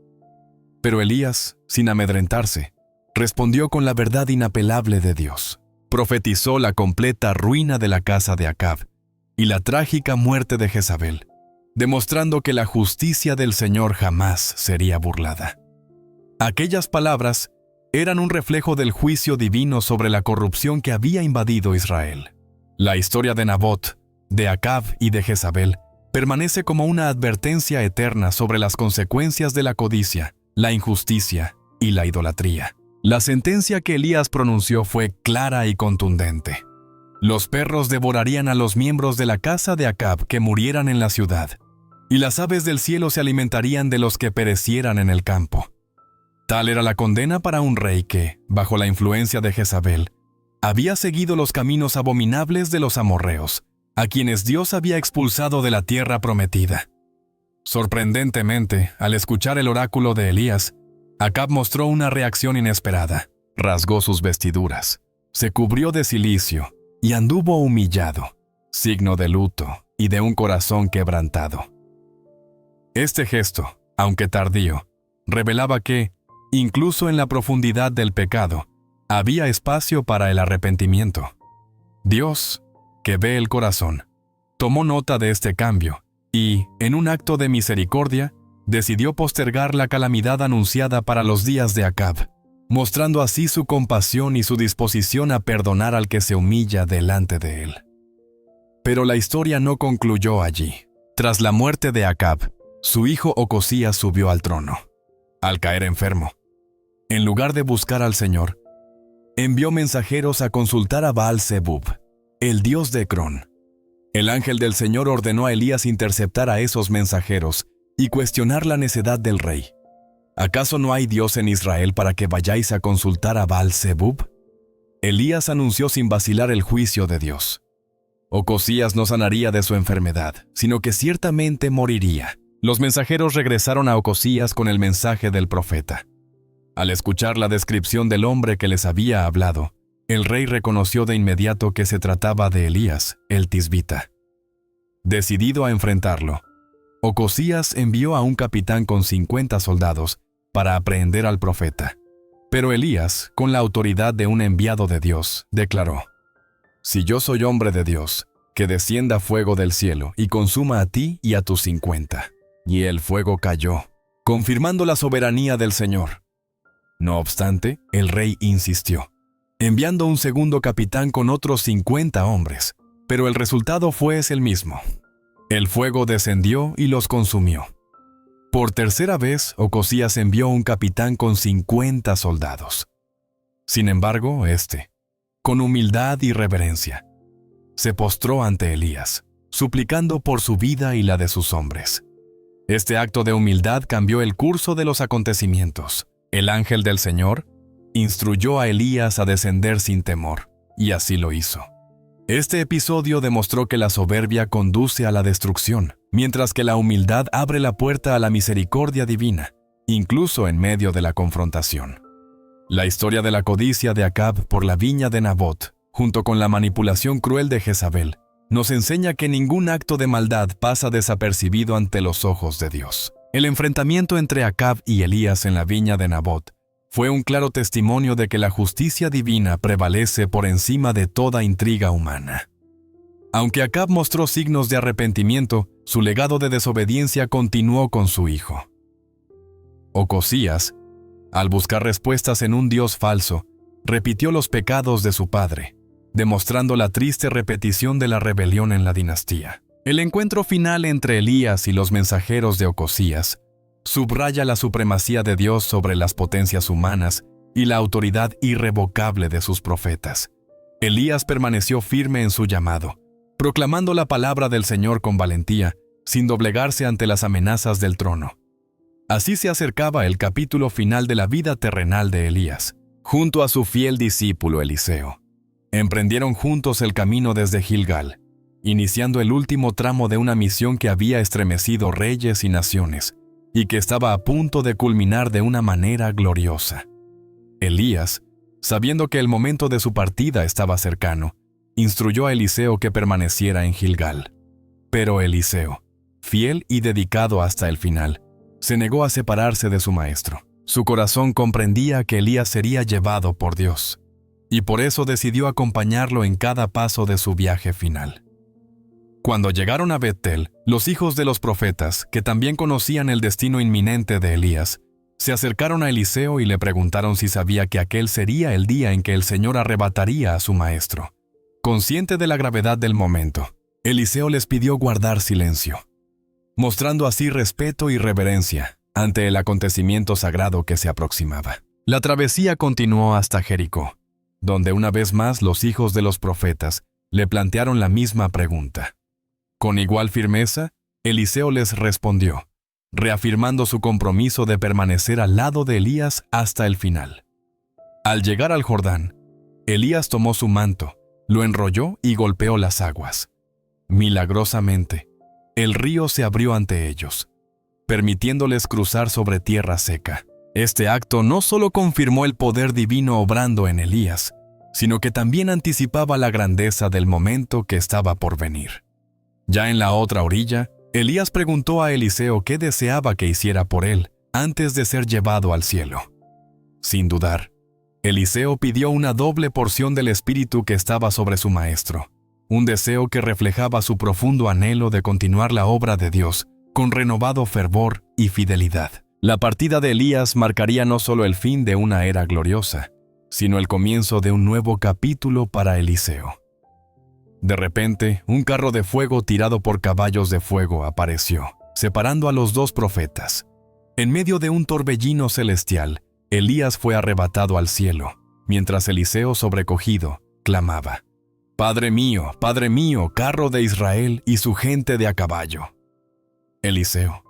Pero Elías, sin amedrentarse, respondió con la verdad inapelable de Dios. Profetizó la completa ruina de la casa de Acab y la trágica muerte de Jezabel, demostrando que la justicia del Señor jamás sería burlada. Aquellas palabras eran un reflejo del juicio divino sobre la corrupción que había invadido Israel. La historia de Nabot, de Acab y de Jezabel permanece como una advertencia eterna sobre las consecuencias de la codicia, la injusticia y la idolatría. La sentencia que Elías pronunció fue clara y contundente. Los perros devorarían a los miembros de la casa de Acab que murieran en la ciudad, y las aves del cielo se alimentarían de los que perecieran en el campo. Tal era la condena para un rey que, bajo la influencia de Jezabel, había seguido los caminos abominables de los amorreos, a quienes Dios había expulsado de la tierra prometida. Sorprendentemente, al escuchar el oráculo de Elías, Acab mostró una reacción inesperada. Rasgó sus vestiduras, se cubrió de cilicio y anduvo humillado, signo de luto y de un corazón quebrantado. Este gesto, aunque tardío, revelaba que, incluso en la profundidad del pecado, había espacio para el arrepentimiento. Dios, que ve el corazón, tomó nota de este cambio y, en un acto de misericordia, decidió postergar la calamidad anunciada para los días de Acab, mostrando así su compasión y su disposición a perdonar al que se humilla delante de él. Pero la historia no concluyó allí. Tras la muerte de Acab, su hijo Ocosías subió al trono. Al caer enfermo, en lugar de buscar al Señor, envió mensajeros a consultar a Baal-Zebub, el dios de Ecrón. El ángel del Señor ordenó a Elías interceptar a esos mensajeros y cuestionar la necedad del rey. ¿Acaso no hay Dios en Israel para que vayáis a consultar a Baal-Zebub? Elías anunció sin vacilar el juicio de Dios. Ocosías no sanaría de su enfermedad, sino que ciertamente moriría. Los mensajeros regresaron a Ocosías con el mensaje del profeta. Al escuchar la descripción del hombre que les había hablado, el rey reconoció de inmediato que se trataba de Elías, el tisbita. Decidido a enfrentarlo, Ocosías envió a un capitán con 50 soldados para aprehender al profeta. Pero Elías, con la autoridad de un enviado de Dios, declaró: «Si yo soy hombre de Dios, que descienda fuego del cielo y consuma a ti y a tus 50». Y el fuego cayó, confirmando la soberanía del Señor. No obstante, el rey insistió, enviando un segundo capitán con otros 50 hombres, pero el resultado fue el mismo. El fuego descendió y los consumió. Por tercera vez, Ocosías envió un capitán con 50 soldados. Sin embargo, con humildad y reverencia, se postró ante Elías, suplicando por su vida y la de sus hombres. Este acto de humildad cambió el curso de los acontecimientos. El ángel del Señor instruyó a Elías a descender sin temor, y así lo hizo. Este episodio demostró que la soberbia conduce a la destrucción, mientras que la humildad abre la puerta a la misericordia divina, incluso en medio de la confrontación. La historia de la codicia de Acab por la viña de Nabot, junto con la manipulación cruel de Jezabel, nos enseña que ningún acto de maldad pasa desapercibido ante los ojos de Dios. El enfrentamiento entre Acab y Elías en la viña de Nabot fue un claro testimonio de que la justicia divina prevalece por encima de toda intriga humana. Aunque Acab mostró signos de arrepentimiento, su legado de desobediencia continuó con su hijo. Ocosías Al buscar respuestas en un Dios falso, repitió los pecados de su padre, demostrando la triste repetición de la rebelión en la dinastía. El encuentro final entre Elías y los mensajeros de Ocosías subraya la supremacía de Dios sobre las potencias humanas y la autoridad irrevocable de sus profetas. Elías permaneció firme en su llamado, proclamando la palabra del Señor con valentía, sin doblegarse ante las amenazas del trono. Así se acercaba el capítulo final de la vida terrenal de Elías, junto a su fiel discípulo Eliseo. Emprendieron juntos el camino desde Gilgal, iniciando el último tramo de una misión que había estremecido reyes y naciones, y que estaba a punto de culminar de una manera gloriosa. Elías, sabiendo que el momento de su partida estaba cercano, instruyó a Eliseo que permaneciera en Gilgal. Pero Eliseo, fiel y dedicado hasta el final, se negó a separarse de su maestro. Su corazón comprendía que Elías sería llevado por Dios, y por eso decidió acompañarlo en cada paso de su viaje final. Cuando llegaron a Betel, los hijos de los profetas, que también conocían el destino inminente de Elías, se acercaron a Eliseo y le preguntaron si sabía que aquel sería el día en que el Señor arrebataría a su maestro. Consciente de la gravedad del momento, Eliseo les pidió guardar silencio, mostrando así respeto y reverencia ante el acontecimiento sagrado que se aproximaba. La travesía continuó hasta Jericó, donde una vez más los hijos de los profetas le plantearon la misma pregunta. Con igual firmeza, Eliseo les respondió, reafirmando su compromiso de permanecer al lado de Elías hasta el final. Al llegar al Jordán, Elías tomó su manto, lo enrolló y golpeó las aguas. Milagrosamente, el río se abrió ante ellos, permitiéndoles cruzar sobre tierra seca. Este acto no solo confirmó el poder divino obrando en Elías, sino que también anticipaba la grandeza del momento que estaba por venir. Ya en la otra orilla, Elías preguntó a Eliseo qué deseaba que hiciera por él antes de ser llevado al cielo. Sin dudar, Eliseo pidió una doble porción del espíritu que estaba sobre su maestro, un deseo que reflejaba su profundo anhelo de continuar la obra de Dios con renovado fervor y fidelidad. La partida de Elías marcaría no solo el fin de una era gloriosa, sino el comienzo de un nuevo capítulo para Eliseo. De repente, un carro de fuego tirado por caballos de fuego apareció, separando a los dos profetas. En medio de un torbellino celestial, Elías fue arrebatado al cielo, mientras Eliseo, sobrecogido, clamaba: Padre mío, carro de Israel y su gente de a caballo. Eliseo,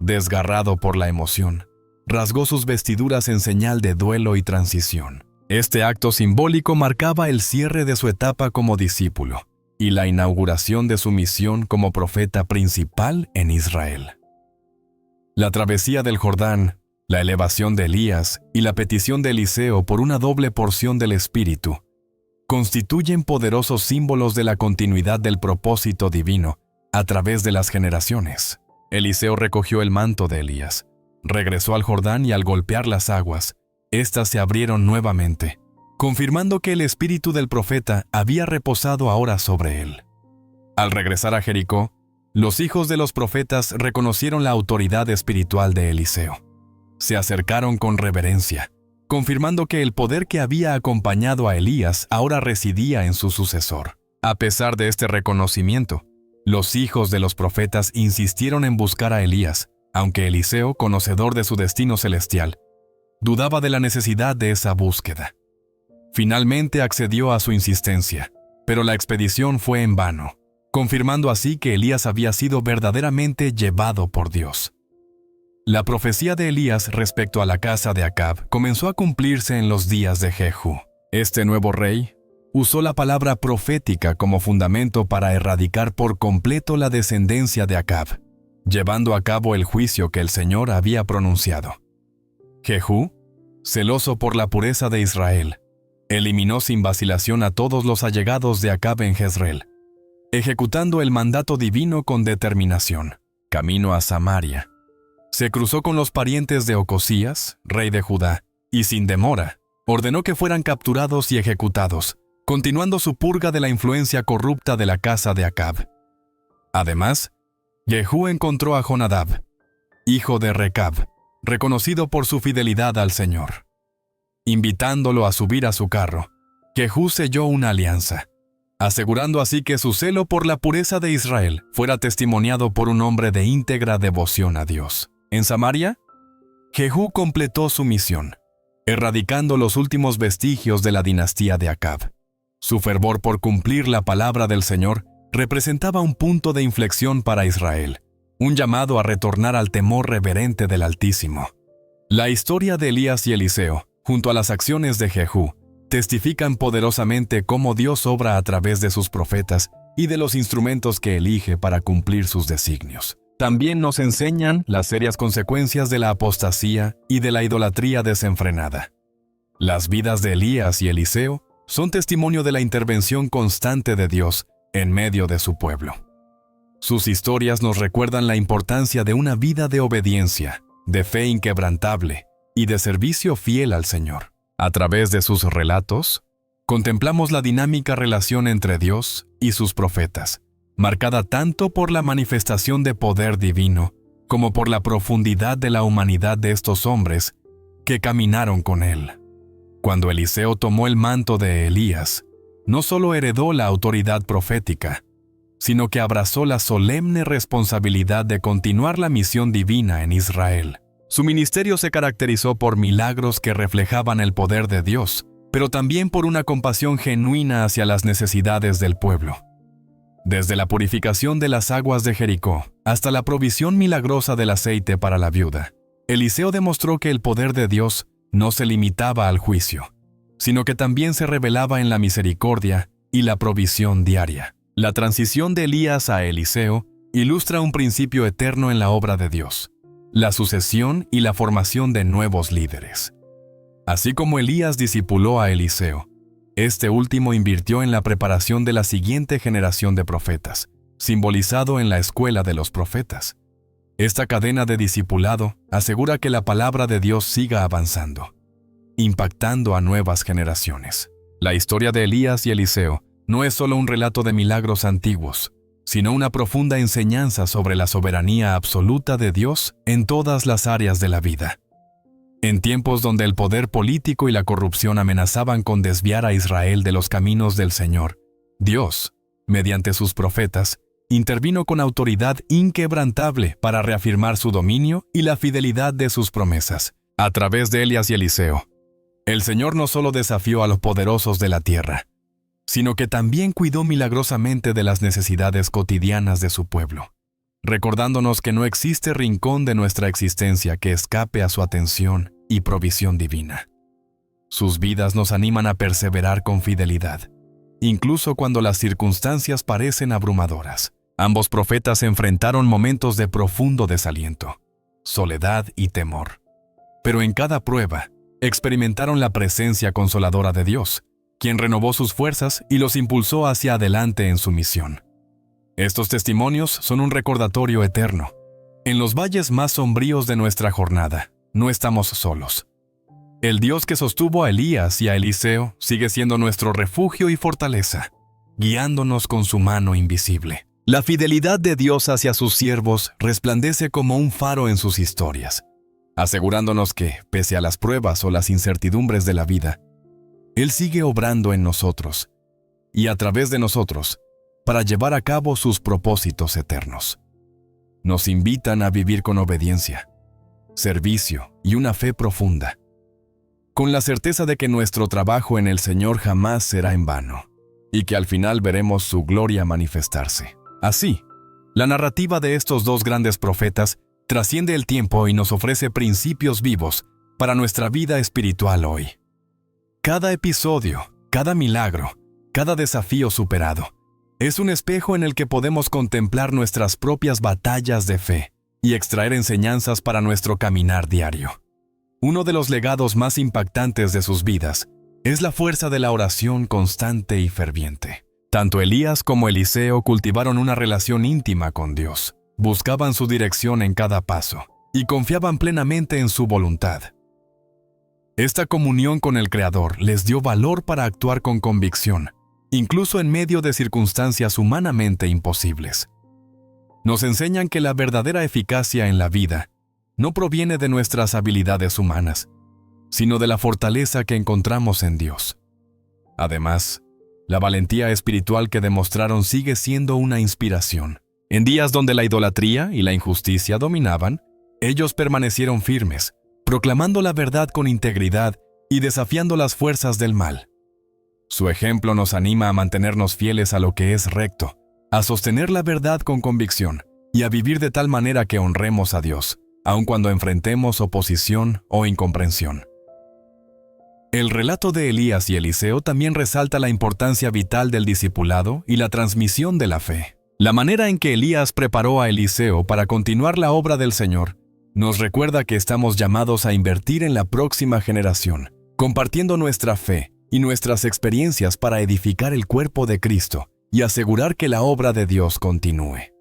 desgarrado por la emoción, rasgó sus vestiduras en señal de duelo y transición. Este acto simbólico marcaba el cierre de su etapa como discípulo y la inauguración de su misión como profeta principal en Israel. La travesía del Jordán, la elevación de Elías y la petición de Eliseo por una doble porción del Espíritu constituyen poderosos símbolos de la continuidad del propósito divino a través de las generaciones. Eliseo recogió el manto de Elías, regresó al Jordán y al golpear las aguas, éstas se abrieron nuevamente, confirmando que el espíritu del profeta había reposado ahora sobre él. Al regresar a Jericó, los hijos de los profetas reconocieron la autoridad espiritual de Eliseo. Se acercaron con reverencia, confirmando que el poder que había acompañado a Elías ahora residía en su sucesor. A pesar de este reconocimiento, los hijos de los profetas insistieron en buscar a Elías, aunque Eliseo, conocedor de su destino celestial, dudaba de la necesidad de esa búsqueda. Finalmente accedió a su insistencia, pero la expedición fue en vano, confirmando así que Elías había sido verdaderamente llevado por Dios. La profecía de Elías respecto a la casa de Acab comenzó a cumplirse en los días de Jehú. Este nuevo rey usó la palabra profética como fundamento para erradicar por completo la descendencia de Acab, llevando a cabo el juicio que el Señor había pronunciado. Jehú, celoso por la pureza de Israel, eliminó sin vacilación a todos los allegados de Acab en Jezreel, ejecutando el mandato divino con determinación. Camino a Samaria, se cruzó con los parientes de Ocosías, rey de Judá, y sin demora, ordenó que fueran capturados y ejecutados, continuando su purga de la influencia corrupta de la casa de Acab. Además, Jehú encontró a Jonadab, hijo de Recab, reconocido por su fidelidad al Señor. Invitándolo a subir a su carro, Jehú selló una alianza, asegurando así que su celo por la pureza de Israel fuera testimoniado por un hombre de íntegra devoción a Dios. En Samaria, Jehú completó su misión, erradicando los últimos vestigios de la dinastía de Acab. Su fervor por cumplir la palabra del Señor representaba un punto de inflexión para Israel, un llamado a retornar al temor reverente del Altísimo. La historia de Elías y Eliseo, junto a las acciones de Jehú, testifican poderosamente cómo Dios obra a través de sus profetas y de los instrumentos que elige para cumplir sus designios. También nos enseñan las serias consecuencias de la apostasía y de la idolatría desenfrenada. Las vidas de Elías y Eliseo son testimonio de la intervención constante de Dios en medio de su pueblo. Sus historias nos recuerdan la importancia de una vida de obediencia, de fe inquebrantable y de servicio fiel al Señor. A través de sus relatos, contemplamos la dinámica relación entre Dios y sus profetas, marcada tanto por la manifestación de poder divino como por la profundidad de la humanidad de estos hombres que caminaron con él. Cuando Eliseo tomó el manto de Elías, no solo heredó la autoridad profética, sino que abrazó la solemne responsabilidad de continuar la misión divina en Israel. Su ministerio se caracterizó por milagros que reflejaban el poder de Dios, pero también por una compasión genuina hacia las necesidades del pueblo. Desde la purificación de las aguas de Jericó hasta la provisión milagrosa del aceite para la viuda, Eliseo demostró que el poder de Dios no se limitaba al juicio, sino que también se revelaba en la misericordia y la provisión diaria. La transición de Elías a Eliseo ilustra un principio eterno en la obra de Dios: la sucesión y la formación de nuevos líderes. Así como Elías discipuló a Eliseo, este último invirtió en la preparación de la siguiente generación de profetas, simbolizado en la escuela de los profetas. Esta cadena de discipulado asegura que la palabra de Dios siga avanzando, impactando a nuevas generaciones. La historia de Elías y Eliseo no es solo un relato de milagros antiguos, sino una profunda enseñanza sobre la soberanía absoluta de Dios en todas las áreas de la vida. En tiempos donde el poder político y la corrupción amenazaban con desviar a Israel de los caminos del Señor, Dios, mediante sus profetas, intervino con autoridad inquebrantable para reafirmar su dominio y la fidelidad de sus promesas. A través de Elías y Eliseo, el Señor no solo desafió a los poderosos de la tierra, sino que también cuidó milagrosamente de las necesidades cotidianas de su pueblo, recordándonos que no existe rincón de nuestra existencia que escape a su atención y provisión divina. Sus vidas nos animan a perseverar con fidelidad, incluso cuando las circunstancias parecen abrumadoras. Ambos profetas enfrentaron momentos de profundo desaliento, soledad y temor. Pero en cada prueba, experimentaron la presencia consoladora de Dios, quien renovó sus fuerzas y los impulsó hacia adelante en su misión. Estos testimonios son un recordatorio eterno. En los valles más sombríos de nuestra jornada, no estamos solos. El Dios que sostuvo a Elías y a Eliseo sigue siendo nuestro refugio y fortaleza, guiándonos con su mano invisible. La fidelidad de Dios hacia sus siervos resplandece como un faro en sus historias, asegurándonos que, pese a las pruebas o las incertidumbres de la vida, Él sigue obrando en nosotros y a través de nosotros para llevar a cabo sus propósitos eternos. Nos invitan a vivir con obediencia, servicio y una fe profunda, con la certeza de que nuestro trabajo en el Señor jamás será en vano y que al final veremos su gloria manifestarse. Así, la narrativa de estos dos grandes profetas trasciende el tiempo y nos ofrece principios vivos para nuestra vida espiritual hoy. Cada episodio, cada milagro, cada desafío superado, es un espejo en el que podemos contemplar nuestras propias batallas de fe y extraer enseñanzas para nuestro caminar diario. Uno de los legados más impactantes de sus vidas es la fuerza de la oración constante y ferviente. Tanto Elías como Eliseo cultivaron una relación íntima con Dios, buscaban su dirección en cada paso y confiaban plenamente en su voluntad. Esta comunión con el Creador les dio valor para actuar con convicción, incluso en medio de circunstancias humanamente imposibles. Nos enseñan que la verdadera eficacia en la vida no proviene de nuestras habilidades humanas, sino de la fortaleza que encontramos en Dios. Además, la valentía espiritual que demostraron sigue siendo una inspiración. En días donde la idolatría y la injusticia dominaban, ellos permanecieron firmes, proclamando la verdad con integridad y desafiando las fuerzas del mal. Su ejemplo nos anima a mantenernos fieles a lo que es recto, a sostener la verdad con convicción y a vivir de tal manera que honremos a Dios, aun cuando enfrentemos oposición o incomprensión. El relato de Elías y Eliseo también resalta la importancia vital del discipulado y la transmisión de la fe. La manera en que Elías preparó a Eliseo para continuar la obra del Señor nos recuerda que estamos llamados a invertir en la próxima generación, compartiendo nuestra fe y nuestras experiencias para edificar el cuerpo de Cristo y asegurar que la obra de Dios continúe.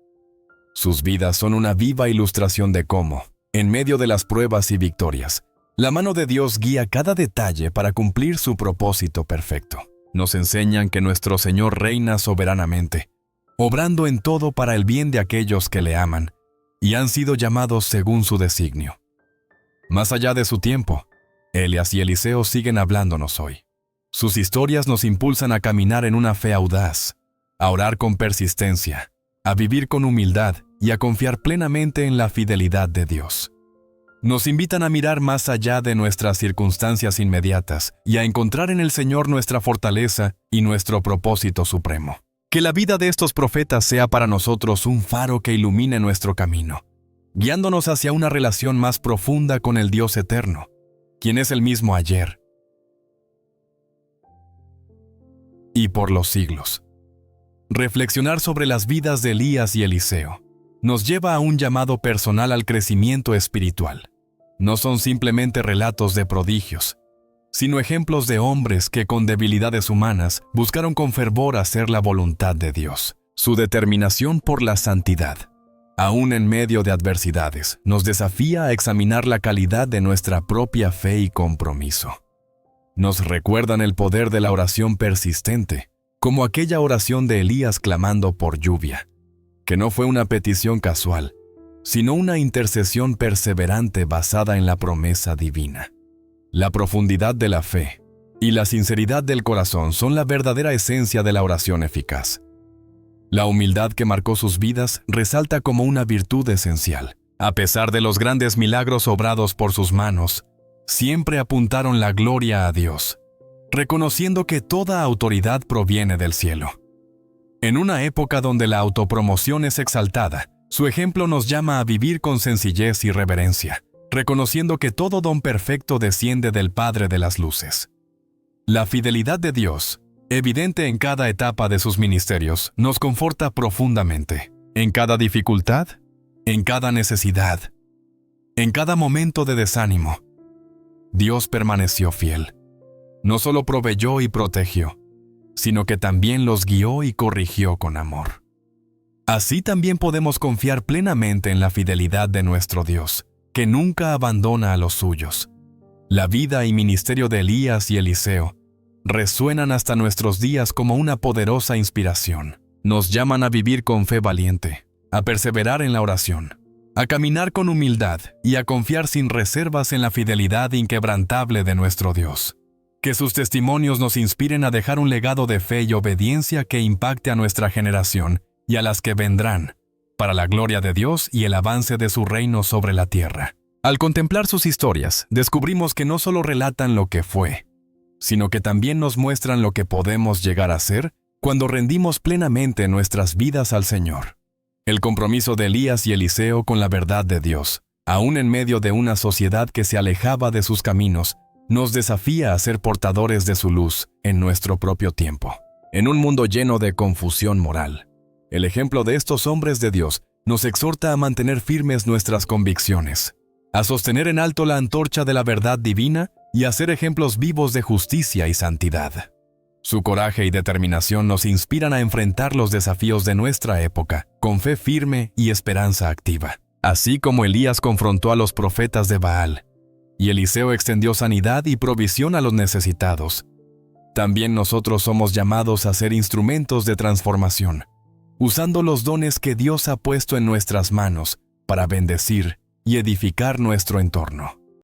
Sus vidas son una viva ilustración de cómo, en medio de las pruebas y victorias, la mano de Dios guía cada detalle para cumplir su propósito perfecto. Nos enseñan que nuestro Señor reina soberanamente, obrando en todo para el bien de aquellos que le aman y han sido llamados según su designio. Más allá de su tiempo, Elías y Eliseo siguen hablándonos hoy. Sus historias nos impulsan a caminar en una fe audaz, a orar con persistencia, a vivir con humildad y a confiar plenamente en la fidelidad de Dios. Nos invitan a mirar más allá de nuestras circunstancias inmediatas y a encontrar en el Señor nuestra fortaleza y nuestro propósito supremo. Que la vida de estos profetas sea para nosotros un faro que ilumine nuestro camino, guiándonos hacia una relación más profunda con el Dios eterno, quien es el mismo ayer y por los siglos. Reflexionar sobre las vidas de Elías y Eliseo nos lleva a un llamado personal al crecimiento espiritual. No son simplemente relatos de prodigios, sino ejemplos de hombres que con debilidades humanas buscaron con fervor hacer la voluntad de Dios. Su determinación por la santidad, aún en medio de adversidades, nos desafía a examinar la calidad de nuestra propia fe y compromiso. Nos recuerdan el poder de la oración persistente, como aquella oración de Elías clamando por lluvia, que no fue una petición casual, sino una intercesión perseverante basada en la promesa divina. La profundidad de la fe y la sinceridad del corazón son la verdadera esencia de la oración eficaz. La humildad que marcó sus vidas resalta como una virtud esencial. A pesar de los grandes milagros obrados por sus manos, siempre apuntaron la gloria a Dios, reconociendo que toda autoridad proviene del cielo. En una época donde la autopromoción es exaltada, su ejemplo nos llama a vivir con sencillez y reverencia, reconociendo que todo don perfecto desciende del Padre de las Luces. La fidelidad de Dios, evidente en cada etapa de sus ministerios, nos conforta profundamente. En cada dificultad, en cada necesidad, en cada momento de desánimo, Dios permaneció fiel. No solo proveyó y protegió, sino que también los guió y corrigió con amor. Así también podemos confiar plenamente en la fidelidad de nuestro Dios, que nunca abandona a los suyos. La vida y ministerio de Elías y Eliseo resuenan hasta nuestros días como una poderosa inspiración. Nos llaman a vivir con fe valiente, a perseverar en la oración, a caminar con humildad y a confiar sin reservas en la fidelidad inquebrantable de nuestro Dios. Que sus testimonios nos inspiren a dejar un legado de fe y obediencia que impacte a nuestra generación y a las que vendrán, para la gloria de Dios y el avance de su reino sobre la tierra. Al contemplar sus historias, descubrimos que no solo relatan lo que fue, sino que también nos muestran lo que podemos llegar a ser cuando rendimos plenamente nuestras vidas al Señor. El compromiso de Elías y Eliseo con la verdad de Dios, aún en medio de una sociedad que se alejaba de sus caminos, nos desafía a ser portadores de su luz en nuestro propio tiempo. En un mundo lleno de confusión moral, el ejemplo de estos hombres de Dios nos exhorta a mantener firmes nuestras convicciones, a sostener en alto la antorcha de la verdad divina y a ser ejemplos vivos de justicia y santidad. Su coraje y determinación nos inspiran a enfrentar los desafíos de nuestra época con fe firme y esperanza activa. Así como Elías confrontó a los profetas de Baal y Eliseo extendió sanidad y provisión a los necesitados, también nosotros somos llamados a ser instrumentos de transformación, usando los dones que Dios ha puesto en nuestras manos para bendecir y edificar nuestro entorno.